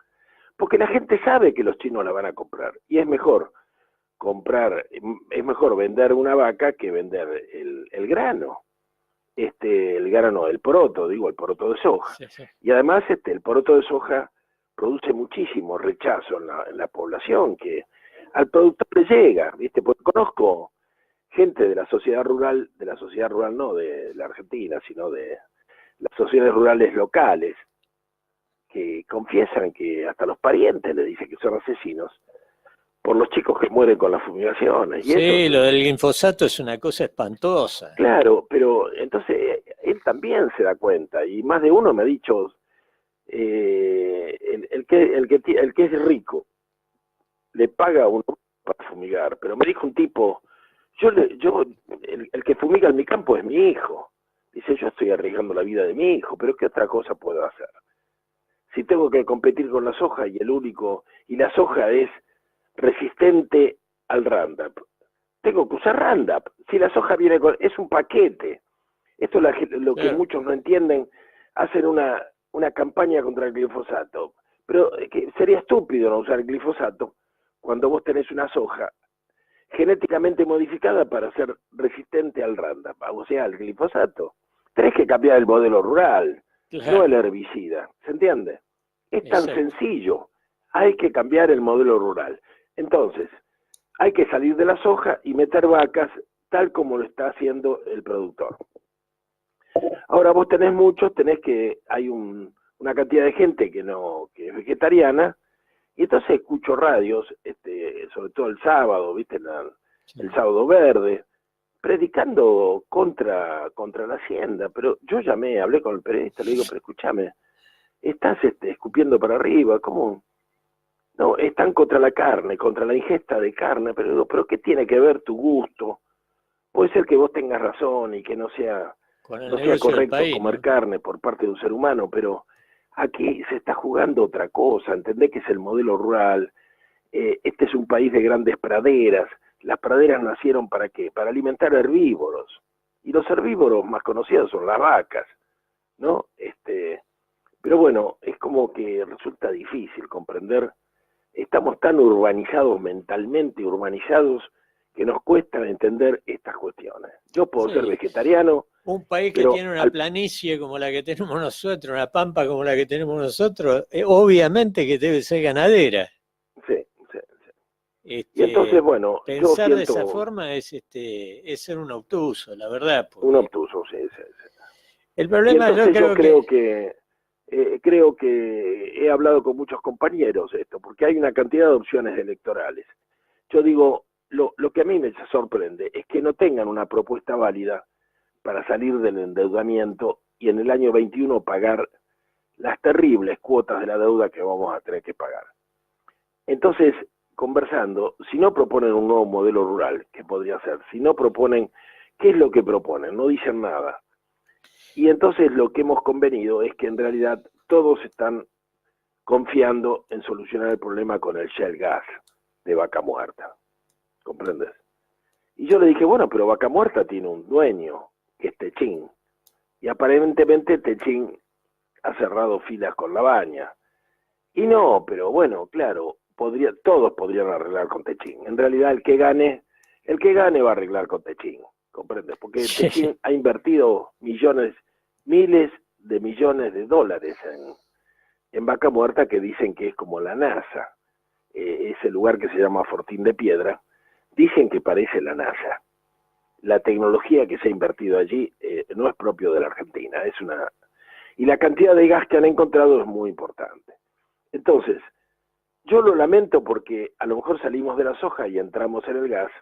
porque la gente sabe que los chinos la van a comprar, y es mejor vender una vaca que vender el grano, el poroto de soja. Sí. Y además el poroto de soja produce muchísimo rechazo en la población, que al productor le llega, ¿viste? Porque conozco gente de la sociedad rural no de la Argentina, sino de las sociedades rurales locales, que confiesan que hasta los parientes le dicen que son asesinos por los chicos que mueren con las fumigaciones. Y sí, eso, lo del glifosato es una cosa espantosa. Claro, pero entonces él también se da cuenta, y más de uno me ha dicho, el que es rico le paga a uno para fumigar, pero me dijo un tipo, el que fumiga en mi campo es mi hijo. Dice, yo estoy arriesgando la vida de mi hijo, pero ¿qué otra cosa puedo hacer? Si tengo que competir con la soja y la soja es resistente al Roundup, tengo que usar Roundup. Si la soja es un paquete. Esto es lo que muchos no entienden. Hacen una campaña contra el glifosato, pero sería estúpido no usar el glifosato cuando vos tenés una soja genéticamente modificada para ser resistente al Roundup, o sea, al glifosato. Tenés que cambiar el modelo rural, no el herbicida, ¿se entiende? Es tan sencillo, hay que cambiar el modelo rural. Entonces, hay que salir de la soja y meter vacas tal como lo está haciendo el productor. Ahora vos hay una cantidad de gente que es vegetariana, y entonces escucho radios, sobre todo el sábado, ¿viste? El sábado verde, predicando contra la hacienda. Pero yo hablé con el periodista, le digo, pero escúchame, estás escupiendo para arriba, ¿cómo? No, están contra la carne, contra la ingesta de carne, pero ¿qué tiene que ver tu gusto? Puede ser que vos tengas razón y que no sea correcto comer carne por parte de un ser humano, pero aquí se está jugando otra cosa. Entendés que es el modelo rural. Este es un país de grandes praderas. Las praderas nacieron ¿para qué? Para alimentar herbívoros. Y los herbívoros más conocidos son las vacas, ¿no? Pero bueno, es como que resulta difícil comprender. Estamos tan urbanizados, mentalmente urbanizados, que nos cuesta entender estas cuestiones. Yo puedo ser vegetariano. Un país que tiene una planicie como la que tenemos nosotros, una pampa como la que tenemos nosotros, obviamente que debe ser ganadera. Sí. Y entonces, bueno, pensar de esa forma es ser un obtuso, la verdad. Un obtuso, sí. El problema yo creo que he hablado con muchos compañeros porque hay una cantidad de opciones electorales. Yo digo, lo que a mí me sorprende es que no tengan una propuesta válida para salir del endeudamiento y en el año 21 pagar las terribles cuotas de la deuda que vamos a tener que pagar. Entonces, conversando, si no proponen un nuevo modelo rural, ¿qué podría ser? Si no proponen, ¿qué es lo que proponen? No dicen nada. Y entonces lo que hemos convenido es que en realidad todos están confiando en solucionar el problema con el shale gas de Vaca Muerta. ¿Comprendes? Y yo le dije, bueno, pero Vaca Muerta tiene un dueño, que es Techín. Y aparentemente Techín ha cerrado filas con la baña. Y no, pero bueno, claro, todos podrían arreglar con Techín. En realidad el que gane va a arreglar con Techín, ¿comprendes? Porque Techín ha invertido miles de millones de dólares en Vaca Muerta, que dicen que es como la NASA. Ese lugar que se llama Fortín de Piedra, dicen que parece la NASA. La tecnología que se ha invertido allí no es propio de la Argentina, y la cantidad de gas que han encontrado es muy importante. Entonces, yo lo lamento porque a lo mejor salimos de la soja y entramos en el gas,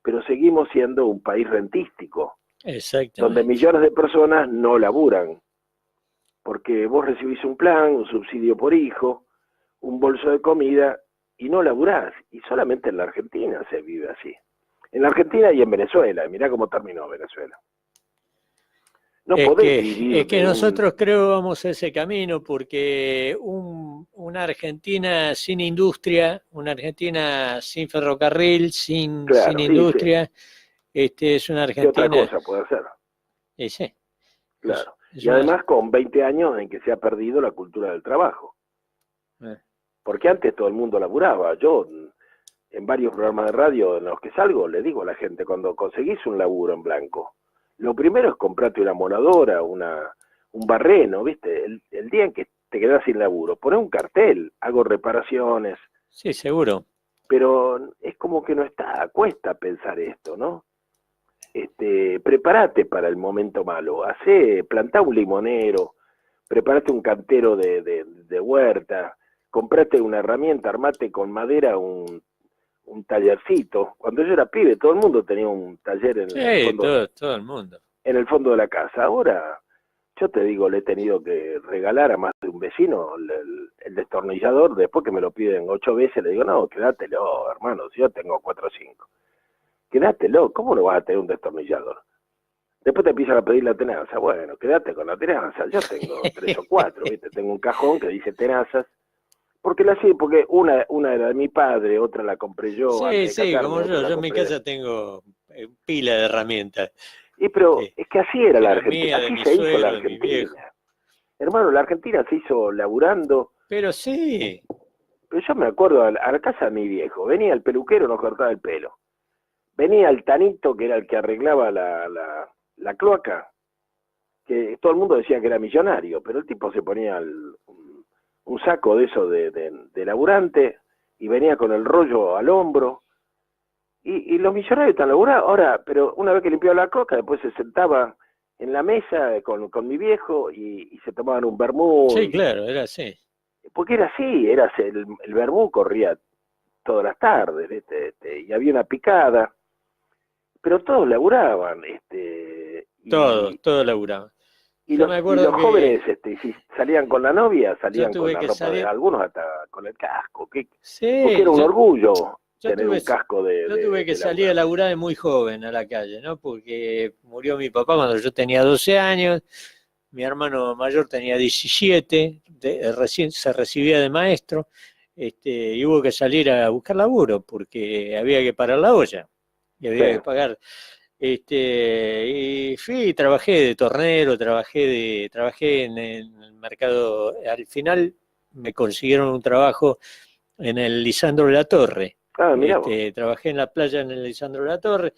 pero seguimos siendo un país rentístico, donde millones de personas no laburan, porque vos recibís un plan, un subsidio por hijo, un bolso de comida, y no laburás, y solamente en la Argentina se vive así. En la Argentina y en Venezuela, mirá cómo terminó Venezuela. No podés vivir. Es que nosotros creo vamos a ese camino, porque una Argentina sin industria, una Argentina sin ferrocarril, sin industria, es una Argentina. ¿Qué otra cosa puede hacer? Sí. Claro. Y además con 20 años en que se ha perdido la cultura del trabajo. Porque antes todo el mundo laburaba. Yo, en varios programas de radio en los que salgo, le digo a la gente, cuando conseguís un laburo en blanco, lo primero es comprarte una moladora, un barreno, ¿viste? El día en que te quedás sin laburo, poné un cartel, hago reparaciones. Sí, seguro. Pero es como que no está, cuesta pensar esto, ¿no? Prepárate para el momento malo, plantá un limonero, prepárate un cantero de huerta, comprate una herramienta, armate con madera un tallercito. Cuando yo era pibe, todo el mundo tenía un taller en el fondo, todo el mundo. En el fondo de la casa. Ahora, yo te digo, le he tenido que regalar a más de un vecino el destornillador, después que me lo piden 8 veces, le digo, no, quédatelo, hermano, si yo tengo 4 o 5. Quédatelo, ¿cómo no vas a tener un destornillador? Después te empiezan a pedir la tenaza. Bueno, quédate con la tenaza. Yo tengo 3 o 4, ¿viste? Tengo un cajón que dice tenazas. Porque una era de mi padre, otra la compré yo. Sí, antes de sí, casarme, como otra la yo en mi compré. casa tengo pila de herramientas. Pero Sí. es que así era De la la Argentina, mía, de así mi se hizo la suegro, de mi viejo. Argentina. Hermano, la Argentina se hizo laburando. Pero sí, Pero yo me acuerdo a la casa de mi viejo, venía el peluquero, nos cortaba el pelo. Venía el tanito, que era el que arreglaba la cloaca, que todo el mundo decía que era millonario, pero el tipo se ponía un saco de eso de laburante y venía con el rollo al hombro. Y los millonarios están laburados. Ahora, pero una vez que limpiaba la coca, después se sentaba en la mesa con mi viejo y se tomaban un vermú. sí, claro, era así. Porque era así, el vermú corría todas las tardes, ¿viste? Y había una picada, pero todos laburaban, Todos laburaban. y Yo me los acuerdo que jóvenes, si salían con la novia, salían con tuve la que ropa salir. algunos hasta con el casco, porque Sí, era un orgullo tener tuve, un casco yo tuve que salir a laburar de muy joven a la calle, ¿no? Porque murió mi papá cuando yo tenía 12 años, mi hermano mayor tenía 17, recién se recibía de maestro, y hubo que salir a buscar laburo porque había que parar la olla y había Sí. que pagar. Y fui, trabajé de tornero, trabajé en el mercado. Al final me consiguieron un trabajo en el Lisandro de la Torre. Ah, mirá vos. Trabajé en la playa en el Lisandro de la Torre.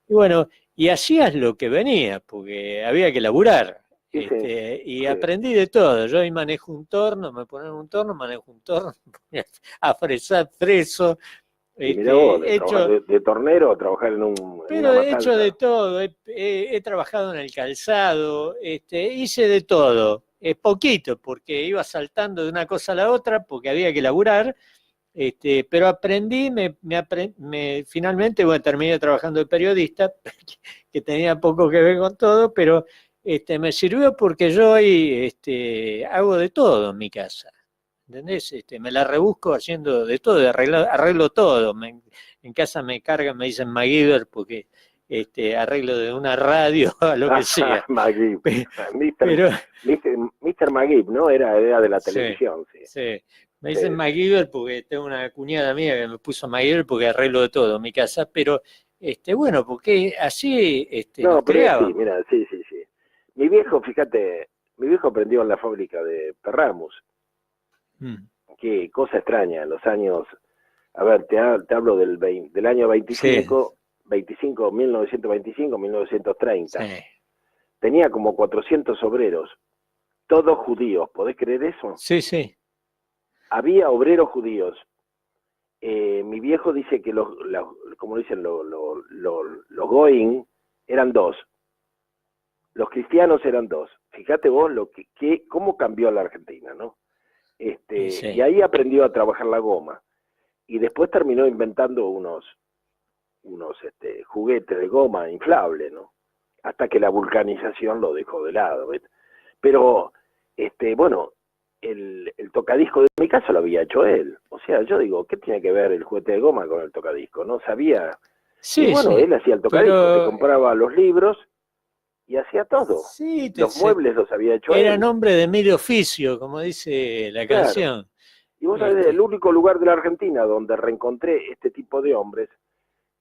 Y bueno, y hacías lo que venía, porque había que laburar. Sí, Y sí. aprendí de todo. Yo ahí manejo un torno, me ponen un torno, manejo un torno, a fresar freso. Y mirá vos, de Hecho, trabajar de tornero a trabajar en pero una he hecho matanza. de todo, he trabajado en el calzado, hice de todo, poquito, porque iba saltando de una cosa a la otra, porque había que laburar, pero aprendí, finalmente, bueno, terminé trabajando de periodista, que tenía poco que ver con todo, pero me sirvió porque yo hoy hago de todo en mi casa. ¿Entendés? Me la rebusco haciendo de todo, arreglo todo. En casa me cargan, me dicen MacGyver porque arreglo de una radio a lo que sea. MacGyver. Pero, Mr. MacGyver, ¿no? Era de la sí, televisión, sí. sí. Me dicen MacGyver porque tengo una cuñada mía que me puso MacGyver porque arreglo de todo en mi casa, pero bueno, porque así No, nos pero es así, creaban. mira, sí. Mi viejo, fíjate, mi viejo aprendió en la fábrica de Perramus. Qué cosa extraña, en los años, a ver, te hablo del año 25, Sí. 1925, 1930. Sí. Tenía como 400 obreros, todos judíos, ¿podés creer eso? Sí, sí. Había obreros judíos. Mi viejo dice que como dicen, los Going eran dos. Los cristianos eran dos. Fíjate vos cómo cambió la Argentina, ¿no? Sí. Y ahí aprendió a trabajar la goma. Y después terminó inventando unos juguetes de goma inflable, ¿no? Hasta que la vulcanización lo dejó de lado, ¿ves? Pero, bueno, el tocadisco de mi casa lo había hecho él. O sea, yo digo, ¿qué tiene que ver el juguete de goma con el tocadisco? No sabía. Sí, y bueno, sí. él hacía el tocadisco, Pero se compraba los libros y hacía todo. sí, Los muebles los había hecho era él. nombre de medio oficio, como dice la Claro. canción. Y vos sabés, el único lugar de la Argentina donde reencontré este tipo de hombres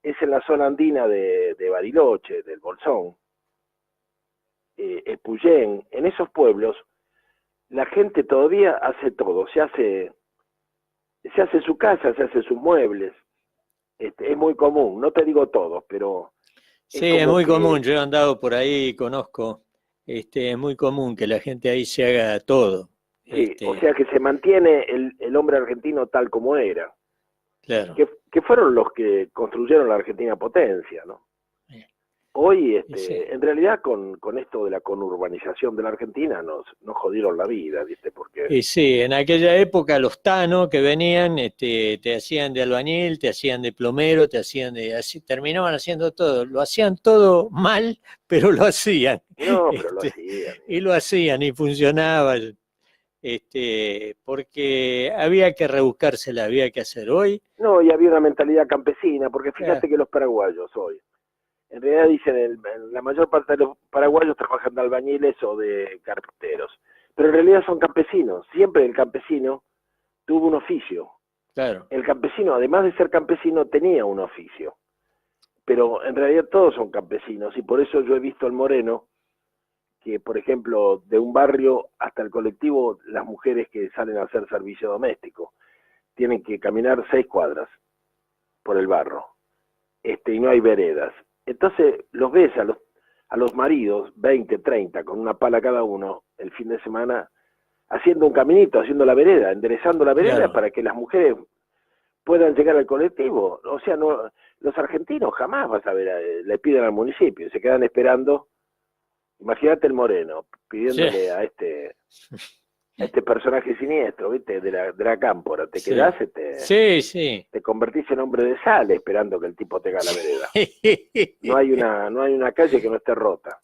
es en la zona andina de Bariloche, del Bolsón, Epuyén. En esos pueblos la gente todavía hace todo, se hace su casa, se hace sus muebles. Es muy común, no te digo todos, pero Sí, es muy común, yo he andado por ahí, conozco, es muy común que la gente ahí se haga todo. Sí, o sea que se mantiene el hombre argentino tal como era. Claro. Que fueron los que construyeron la Argentina potencia, ¿no? Hoy, en realidad, con esto de la conurbanización de la Argentina, nos jodieron la vida, ¿viste? Porque... Y sí, en aquella época los tanos que venían, te hacían de albañil, te hacían de plomero, terminaban haciendo todo. Lo hacían todo mal, pero lo hacían. No, pero lo hacían. Y lo hacían y funcionaba. Porque había que rebuscársela, había que hacer hoy. No, y había una mentalidad campesina, porque fíjate que los paraguayos hoy, En realidad dicen, la mayor parte de los paraguayos trabajan de albañiles o de carpinteros, pero en realidad son campesinos. Siempre el campesino tuvo un oficio. Claro. El campesino, además de ser campesino, tenía un oficio. Pero en realidad todos son campesinos, y por eso yo he visto al Moreno, que por ejemplo, de un barrio hasta el colectivo, las mujeres que salen a hacer servicio doméstico, tienen que caminar 6 cuadras por el barro, y no hay veredas. Entonces los ves a los maridos, 20, 30, con una pala cada uno, el fin de semana, haciendo un caminito, haciendo la vereda, enderezando la vereda, Claro. para que las mujeres puedan llegar al colectivo. O sea, no, los argentinos jamás, vas a ver, le piden al municipio, se quedan esperando. Imagínate el Moreno, pidiéndole Sí. a este personaje siniestro, ¿viste? De la cámpora, te Sí. quedás, Sí, sí. te convertís en hombre de sal esperando que el tipo te haga la vereda. No hay una calle que no esté rota.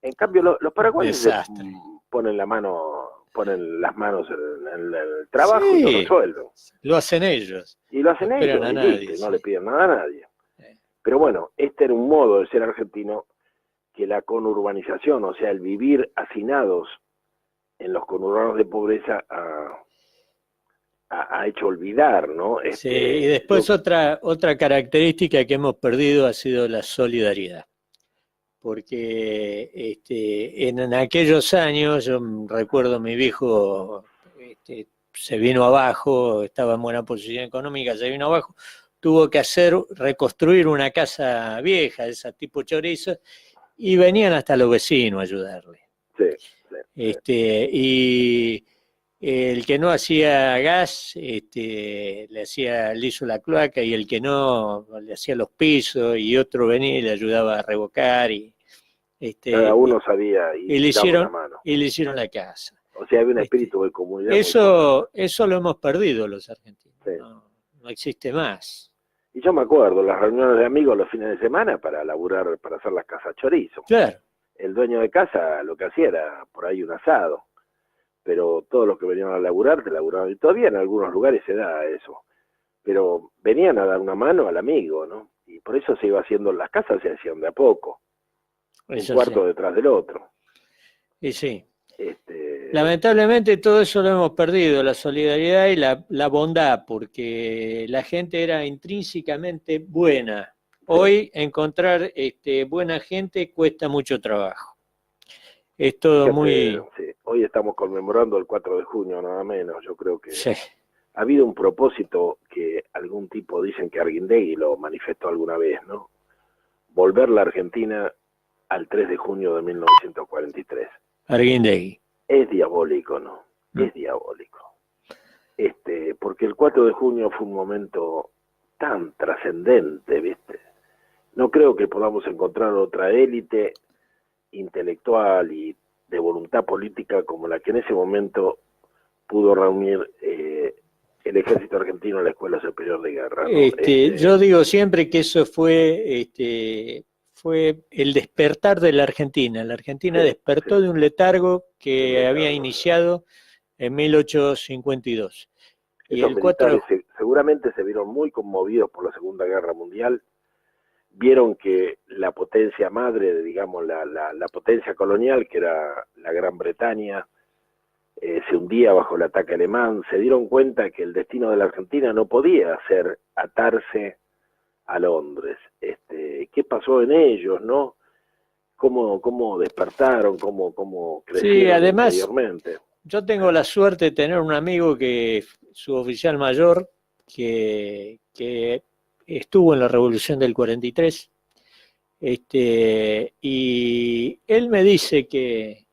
En cambio, los paraguayos Desastre. ponen las manos en el trabajo y lo Sí. resuelven. Lo hacen ellos. Y lo hacen No esperan ellos, a y nadie, listo, sí. no le piden nada a nadie. Sí. Pero bueno, este era un modo de ser argentino que la conurbanización, o sea, el vivir hacinados en los conurbanos de pobreza ha hecho olvidar, ¿no? Sí, y después otra característica que hemos perdido ha sido la solidaridad. Porque en aquellos años, yo recuerdo mi viejo se vino abajo, estaba en buena posición económica, se vino abajo, tuvo que reconstruir una casa vieja, esa tipo chorizo, y venían hasta los vecinos a ayudarle. Sí, Y el que no hacía gas, le hizo la cloaca, y el que no, le hacía los pisos, y otro venía y le ayudaba a revocar, cada uno sabía y le daba hicieron una mano. y le hicieron la casa. O sea, había un espíritu de comunidad. muy Eso lo hemos perdido los argentinos. Sí. No existe más. Y yo me acuerdo, las reuniones de amigos los fines de semana para laburar, para hacer las casas chorizo. Claro. El dueño de casa lo que hacía era por ahí un asado, pero todos los que venían a laburar, te laburaban, y todavía en algunos lugares se da eso, pero venían a dar una mano al amigo, ¿no? Y por eso se iba haciendo, las casas se hacían de a poco, Eso un cuarto sí. detrás del otro. Y sí. Este, Lamentablemente todo eso lo hemos perdido, la solidaridad y la bondad, porque la gente era intrínsecamente buena. Hoy encontrar buena gente cuesta mucho trabajo. Es todo muy... sí, hoy estamos conmemorando el 4 de junio, nada menos. Yo creo que Sí. ha habido un propósito que algún tipo, dicen que Arguindegui lo manifestó alguna vez, ¿no? Volver la Argentina al 3 de junio de 1943. Arguindegui. Es diabólico, ¿no? Es diabólico. Porque el 4 de junio fue un momento tan trascendente, ¿viste? No creo que podamos encontrar otra élite intelectual y de voluntad política como la que en ese momento pudo reunir el ejército argentino en la Escuela Superior de Guerra, ¿no? Yo digo siempre que eso fue el despertar de la Argentina. La Argentina Sí, despertó sí. de un letargo que Un letargo. había iniciado en 1852. Y Esos el 4 militares seguramente se vieron muy conmovidos por la Segunda Guerra Mundial, vieron que la potencia madre, digamos, la potencia colonial, que era la Gran Bretaña, se hundía bajo el ataque alemán, se dieron cuenta que el destino de la Argentina no podía ser atarse a Londres. ¿Qué pasó en ellos, no? ¿Cómo despertaron, cómo crecieron Sí, además, interiormente? yo tengo la suerte de tener un amigo que, su oficial mayor, que estuvo en la Revolución del 43, y él me dice que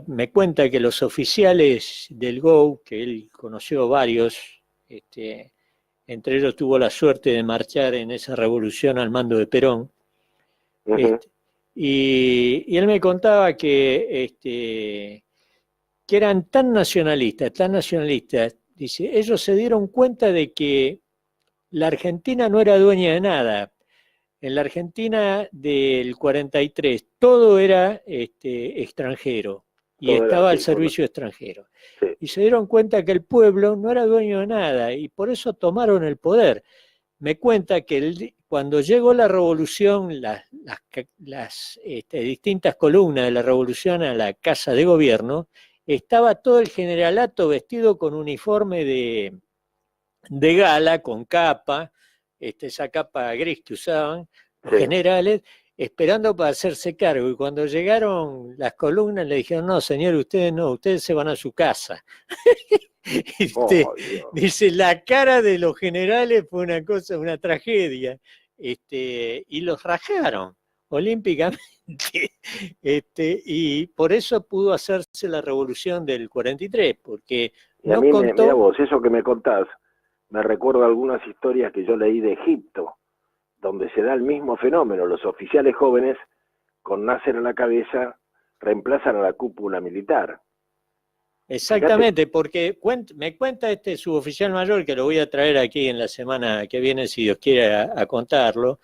me cuenta que los oficiales del GO, que él conoció varios, entre ellos tuvo la suerte de marchar en esa revolución al mando de Perón, Uh-huh. y él me contaba que eran tan nacionalistas, dice, ellos se dieron cuenta de que la Argentina no era dueña de nada. En la Argentina del 43 todo era extranjero y Todo era estaba al así, servicio extranjero. Sí. Y se dieron cuenta que el pueblo no era dueño de nada y por eso tomaron el poder. me cuenta que cuando llegó la revolución, las distintas columnas de la revolución a la Casa de Gobierno, estaba todo el generalato vestido con uniforme de gala, con capa, esa capa gris que usaban los Sí. generales, esperando para hacerse cargo. Y cuando llegaron las columnas le dijeron, no, señor, ustedes no, ustedes se van a su casa. Oh, Dios. Dice, la cara de los generales fue una cosa, una tragedia. Y los rajaron olímpicamente. Y por eso pudo hacerse la revolución del 43, porque Y a no mí, contó... mirá vos, eso que me contás, me recuerda algunas historias que yo leí de Egipto, donde se da el mismo fenómeno. Los oficiales jóvenes, con Nasser a la cabeza, reemplazan a la cúpula militar. Exactamente, porque me cuenta este suboficial mayor, que lo voy a traer aquí en la semana que viene, si Dios quiere, a contarlo,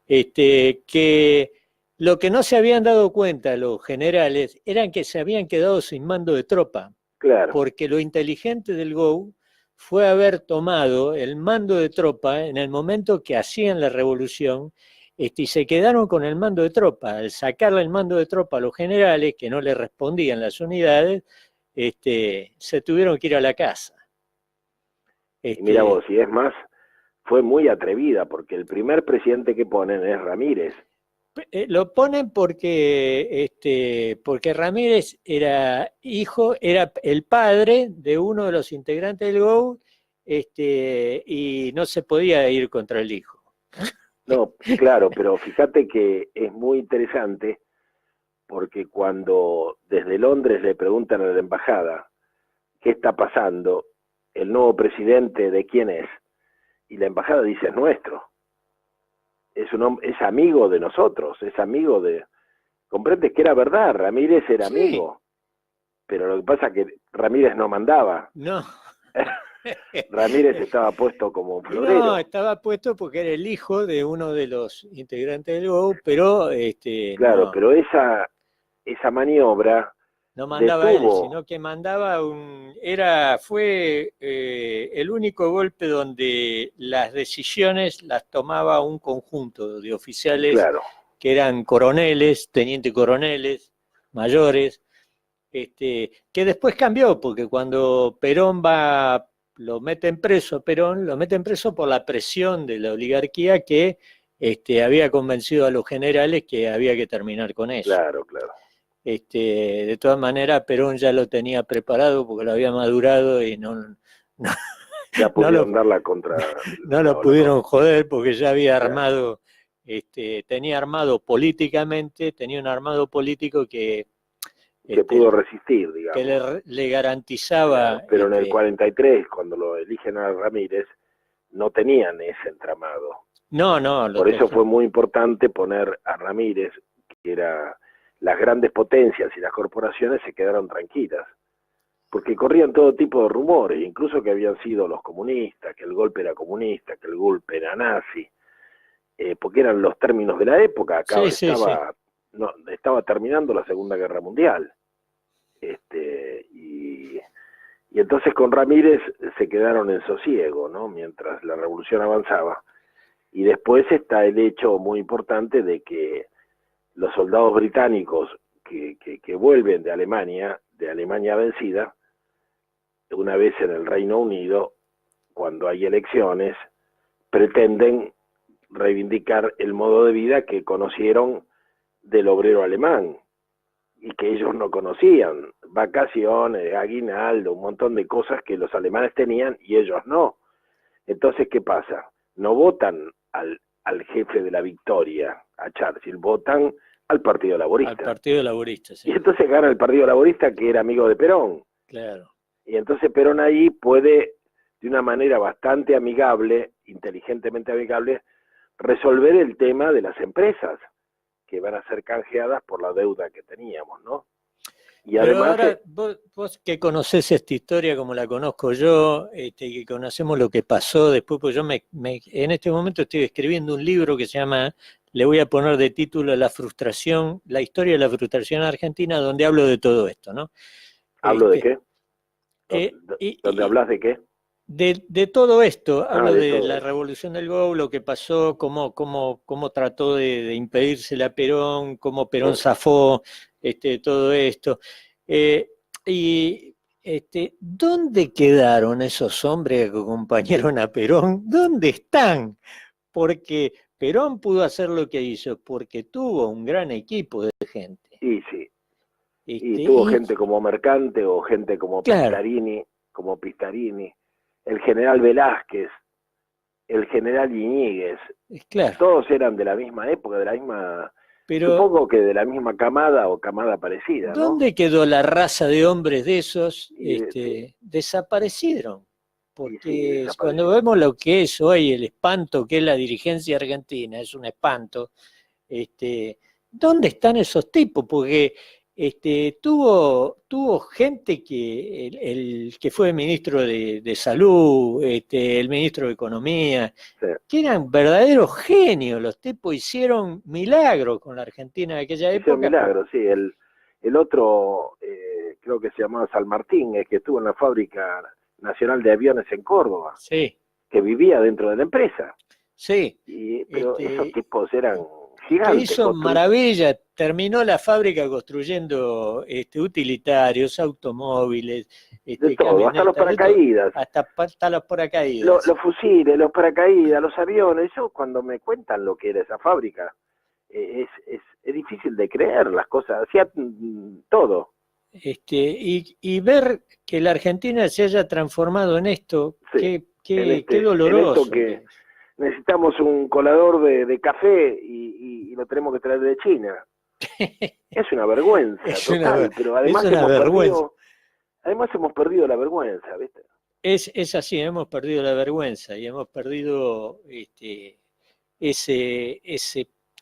que lo que no se habían dado cuenta los generales eran que se habían quedado sin mando de tropa, Claro. porque lo inteligente del GO fue haber tomado el mando de tropa en el momento que hacían la revolución, y se quedaron con el mando de tropa. Al sacarle el mando de tropa a los generales, que no le respondían las unidades, se tuvieron que ir a la casa. Y mira vos, y es más, fue muy atrevida, porque el primer presidente que ponen es Ramírez. Lo ponen porque Ramírez era el padre de uno de los integrantes del GO, y no se podía ir contra el hijo. No, claro, pero fíjate que es muy interesante, porque cuando desde Londres le preguntan a la embajada qué está pasando, el nuevo presidente de quién es, y la embajada dice es nuestro, es amigo de nosotros, es amigo de... Comprendes que era verdad, Ramírez era Sí. amigo, pero lo que pasa es que Ramírez no mandaba. No. Ramírez estaba puesto como un florero. No, estaba puesto porque era el hijo de uno de los integrantes del GO, pero Claro, no, pero esa maniobra no mandaba él, detuvo. sino que mandaba fue el único golpe donde las decisiones las tomaba un conjunto de oficiales, Claro, que eran coroneles, teniente coroneles, mayores, que después cambió, porque cuando Perón lo meten preso por la presión de la oligarquía que había convencido a los generales que había que terminar con eso. claro. De todas maneras, Perón ya lo tenía preparado porque lo había madurado y Ya pudieron darla contra... no lo pudieron joder porque ya había armado, tenía armado políticamente, tenía un armado político que pudo resistir, digamos. que le garantizaba... Claro, pero en el 43, cuando lo eligen a Ramírez, no tenían ese entramado. No. Por eso fue muy importante poner a Ramírez, que era... Las grandes potencias y las corporaciones se quedaron tranquilas, porque corrían todo tipo de rumores, incluso que habían sido los comunistas, que el golpe era comunista, que el golpe era nazi, porque eran los términos de la época. Acá estaba terminando la Segunda Guerra Mundial. Y entonces con Ramírez se quedaron en sosiego, ¿no? Mientras la revolución avanzaba. Y después está el hecho muy importante de que los soldados británicos que vuelven de Alemania vencida, una vez en el Reino Unido, cuando hay elecciones, pretenden reivindicar el modo de vida que conocieron del obrero alemán y que ellos no conocían, vacaciones, aguinaldo, un montón de cosas que los alemanes tenían y ellos no. Entonces, ¿qué pasa? No votan al jefe de la victoria, a Churchill, votan al Partido Laborista. Al Partido Laborista, sí. Y entonces gana el Partido Laborista, que era amigo de Perón. Claro. Y entonces Perón ahí puede, de una manera bastante amigable, inteligentemente amigable, resolver el tema de las empresas, que van a ser canjeadas por la deuda que teníamos, ¿no? Y pero además, ahora, vos que conocés esta historia como la conozco yo, que conocemos lo que pasó después, pues yo en este momento estoy escribiendo un libro que se llama, le voy a poner de título La historia de la frustración argentina, donde hablo de todo esto, ¿no? ¿hablo de qué? y ¿Dónde hablas de qué? de todo esto, hablo de de todo la esto. revolución del Go, lo que pasó, cómo trató de impedírsela a Perón, cómo Perón zafó todo esto. Eh, y ¿dónde quedaron esos hombres que acompañaron a Perón? ¿Dónde están? Porque Perón pudo hacer lo que hizo, porque tuvo un gran equipo de gente. Y sí, y Este, tuvo y, gente como Mercante o gente como claro, Pistarini, el general Velázquez, el general Iñiguez, claro, todos eran de la misma época, de la misma, pero supongo que de la misma camada o camada parecida, ¿no? ¿dónde quedó la raza de hombres de esos? Sí, Desaparecieron, y sí, porque cuando desaparecieron. vemos lo que es hoy el espanto que es la dirigencia argentina, es un espanto. ¿Dónde están esos tipos? Porque tuvo gente que el que fue ministro de Salud, el ministro de Economía, Sí. que eran verdaderos genios. Los tipos hicieron milagros con la Argentina de aquella Hicieron época. milagros, sí. El otro, creo que se llamaba San Martín, que estuvo en la Fábrica Nacional de Aviones en Córdoba, Sí, que vivía dentro de la empresa. sí. Pero esos Este, tipos eran que gigantes. hizo maravilla, terminó la fábrica construyendo utilitarios, automóviles, De todo, hasta los camionetas, de todo, paracaídas, hasta los paracaídas. los fusiles, los paracaídas, los aviones. Yo cuando me cuentan lo que era esa fábrica, es difícil de creer las cosas, hacía todo. Y ver que la Argentina se haya transformado en esto, Sí, qué en doloroso. esto que necesitamos un colador de café y lo tenemos que traer de China. Es una vergüenza Es total, pero además una vergüenza. hemos perdido la vergüenza, ¿viste? Es así, hemos perdido la vergüenza y hemos perdido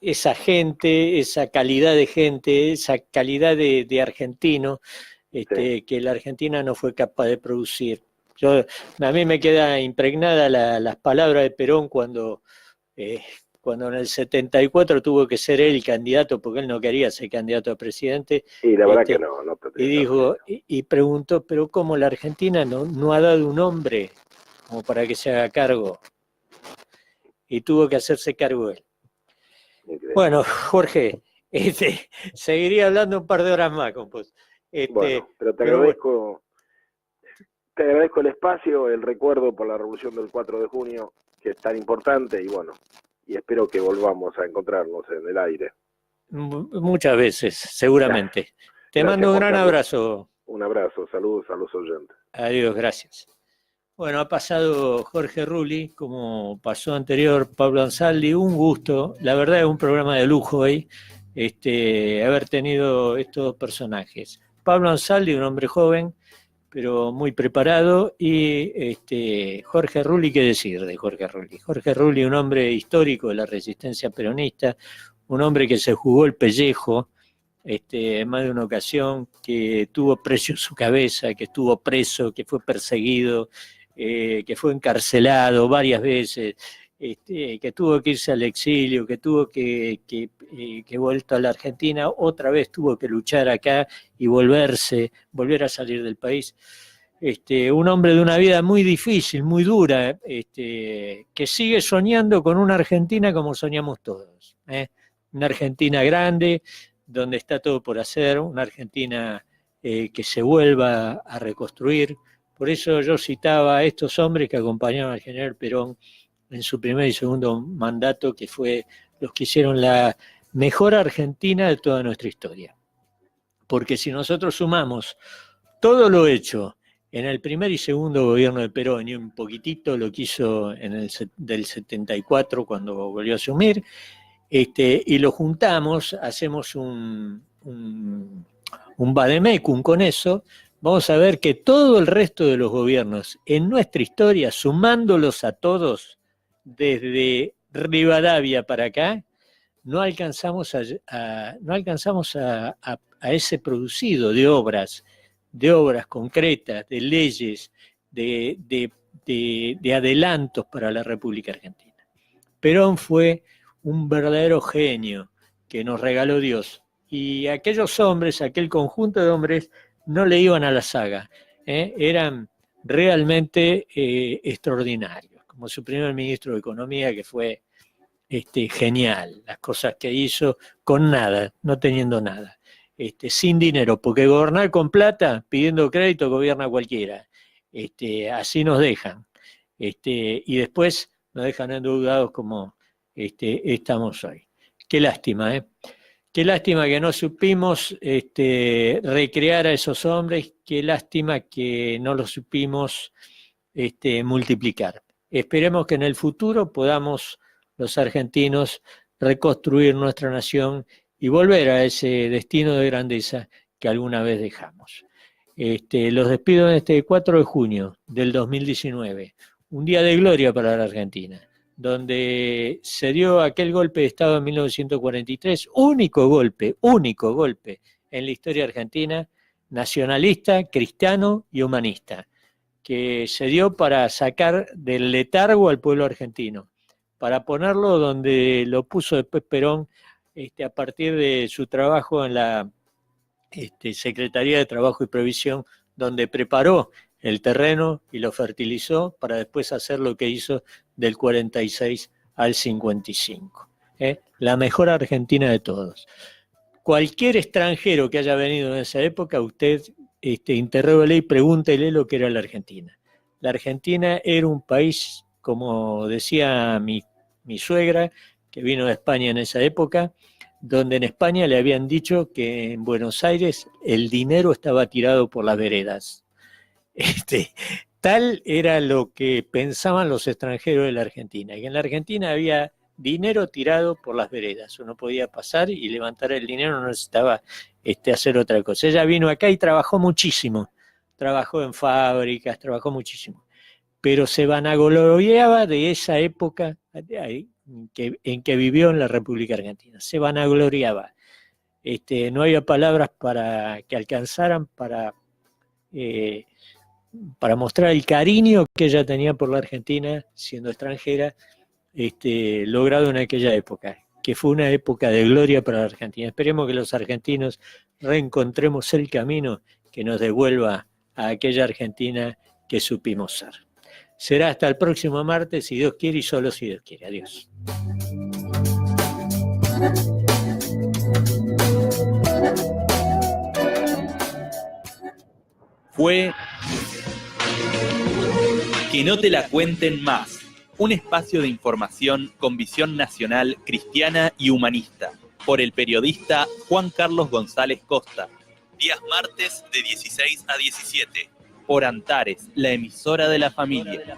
esa gente, esa calidad de gente, esa calidad de argentino Sí. que la Argentina no fue capaz de producir. A mí me queda impregnada las palabras de Perón cuando en el 74 tuvo que ser él candidato, porque él no quería ser candidato a presidente, Y la verdad que este, no y tendría dijo, y preguntó, pero ¿cómo la Argentina no ha dado un hombre como para que se haga cargo? Y tuvo que hacerse cargo él. increíble. Bueno, Jorge, seguiría hablando un par de horas más con vos. Bueno, pero Bueno, te agradezco el espacio, el recuerdo por la revolución del 4 de junio, que es tan importante, y bueno, y espero que volvamos a encontrarnos en el aire. muchas veces, seguramente. Te Gracias, mando un Juan gran Carlos. abrazo. Un abrazo, saludos a los oyentes. Adiós, gracias. Bueno, ha pasado Jorge Rulli, como pasó anterior Pablo Ansaldi, un gusto, la verdad es un programa de lujo hoy, haber tenido estos dos personajes. Pablo Ansaldi, un hombre joven, pero muy preparado, y Jorge Rulli, ¿qué decir de Jorge Rulli? Jorge Rulli, un hombre histórico de la resistencia peronista, un hombre que se jugó el pellejo, en más de una ocasión, que tuvo precio en su cabeza, que estuvo preso, que fue perseguido, que fue encarcelado varias veces, que tuvo que irse al exilio, que tuvo que vuelto a la Argentina, otra vez tuvo que luchar acá y volver a salir del país. Un hombre de una vida muy difícil, muy dura, que sigue soñando con una Argentina como soñamos todos, una Argentina grande, donde está todo por hacer, una Argentina que se vuelva a reconstruir. Por eso yo citaba a estos hombres que acompañaban al general Perón en su primer y segundo mandato, que fue los que hicieron la mejor Argentina de toda nuestra historia. Porque si nosotros sumamos todo lo hecho en el primer y segundo gobierno de Perón y un poquitito lo que hizo del 74 cuando volvió a asumir, y lo juntamos, hacemos un vademecum con eso, vamos a ver que todo el resto de los gobiernos en nuestra historia, sumándolos a todos, desde Rivadavia para acá, no alcanzamos a ese producido de obras concretas, de leyes, de adelantos para la República Argentina. Perón fue un verdadero genio que nos regaló Dios. Y aquellos hombres, aquel conjunto de hombres, no le iban a la saga. Eran realmente extraordinarios, como su primer ministro de Economía, que fue genial, las cosas que hizo con nada, no teniendo nada, sin dinero, porque gobernar con plata, pidiendo crédito, gobierna cualquiera, así nos dejan, y después nos dejan endeudados como estamos hoy. Qué lástima, ¿eh? Qué lástima que no supimos recrear a esos hombres, qué lástima que no los supimos multiplicar. Esperemos que en el futuro podamos los argentinos reconstruir nuestra nación y volver a ese destino de grandeza que alguna vez dejamos. Los despido en este 4 de junio del 2019, un día de gloria para la Argentina, donde se dio aquel golpe de Estado en 1943, único golpe en la historia argentina, nacionalista, cristiano y humanista, que se dio para sacar del letargo al pueblo argentino, para ponerlo donde lo puso después Perón, a partir de su trabajo en la Secretaría de Trabajo y Previsión, donde preparó el terreno y lo fertilizó para después hacer lo que hizo del 46 al 55. La mejor Argentina de todos. Cualquier extranjero que haya venido en esa época, usted interróguele y pregúntele lo que era la Argentina. La Argentina era un país, como decía mi suegra, que vino de España en esa época, donde en España le habían dicho que en Buenos Aires el dinero estaba tirado por las veredas. Tal era lo que pensaban los extranjeros de la Argentina, que en la Argentina había dinero tirado por las veredas. Uno podía pasar y levantar el dinero, no necesitaba hacer otra cosa. Ella vino acá y trabajó muchísimo, trabajó en fábricas, trabajó muchísimo, pero se vanagloriaba de esa época en que vivió en la República Argentina, se vanagloriaba. No había palabras para que alcanzaran para mostrar el cariño que ella tenía por la Argentina, siendo extranjera, logrado en aquella época, que fue una época de gloria para la Argentina. Esperemos que los argentinos reencontremos el camino que nos devuelva a aquella Argentina que supimos ser. Será hasta el próximo martes, si Dios quiere y solo si Dios quiere. Adiós. Fue Que no te la cuenten más, un espacio de información con visión nacional, cristiana y humanista, por el periodista Juan Carlos González Costa, días martes de 16 a 17, por Antares, la emisora de la familia.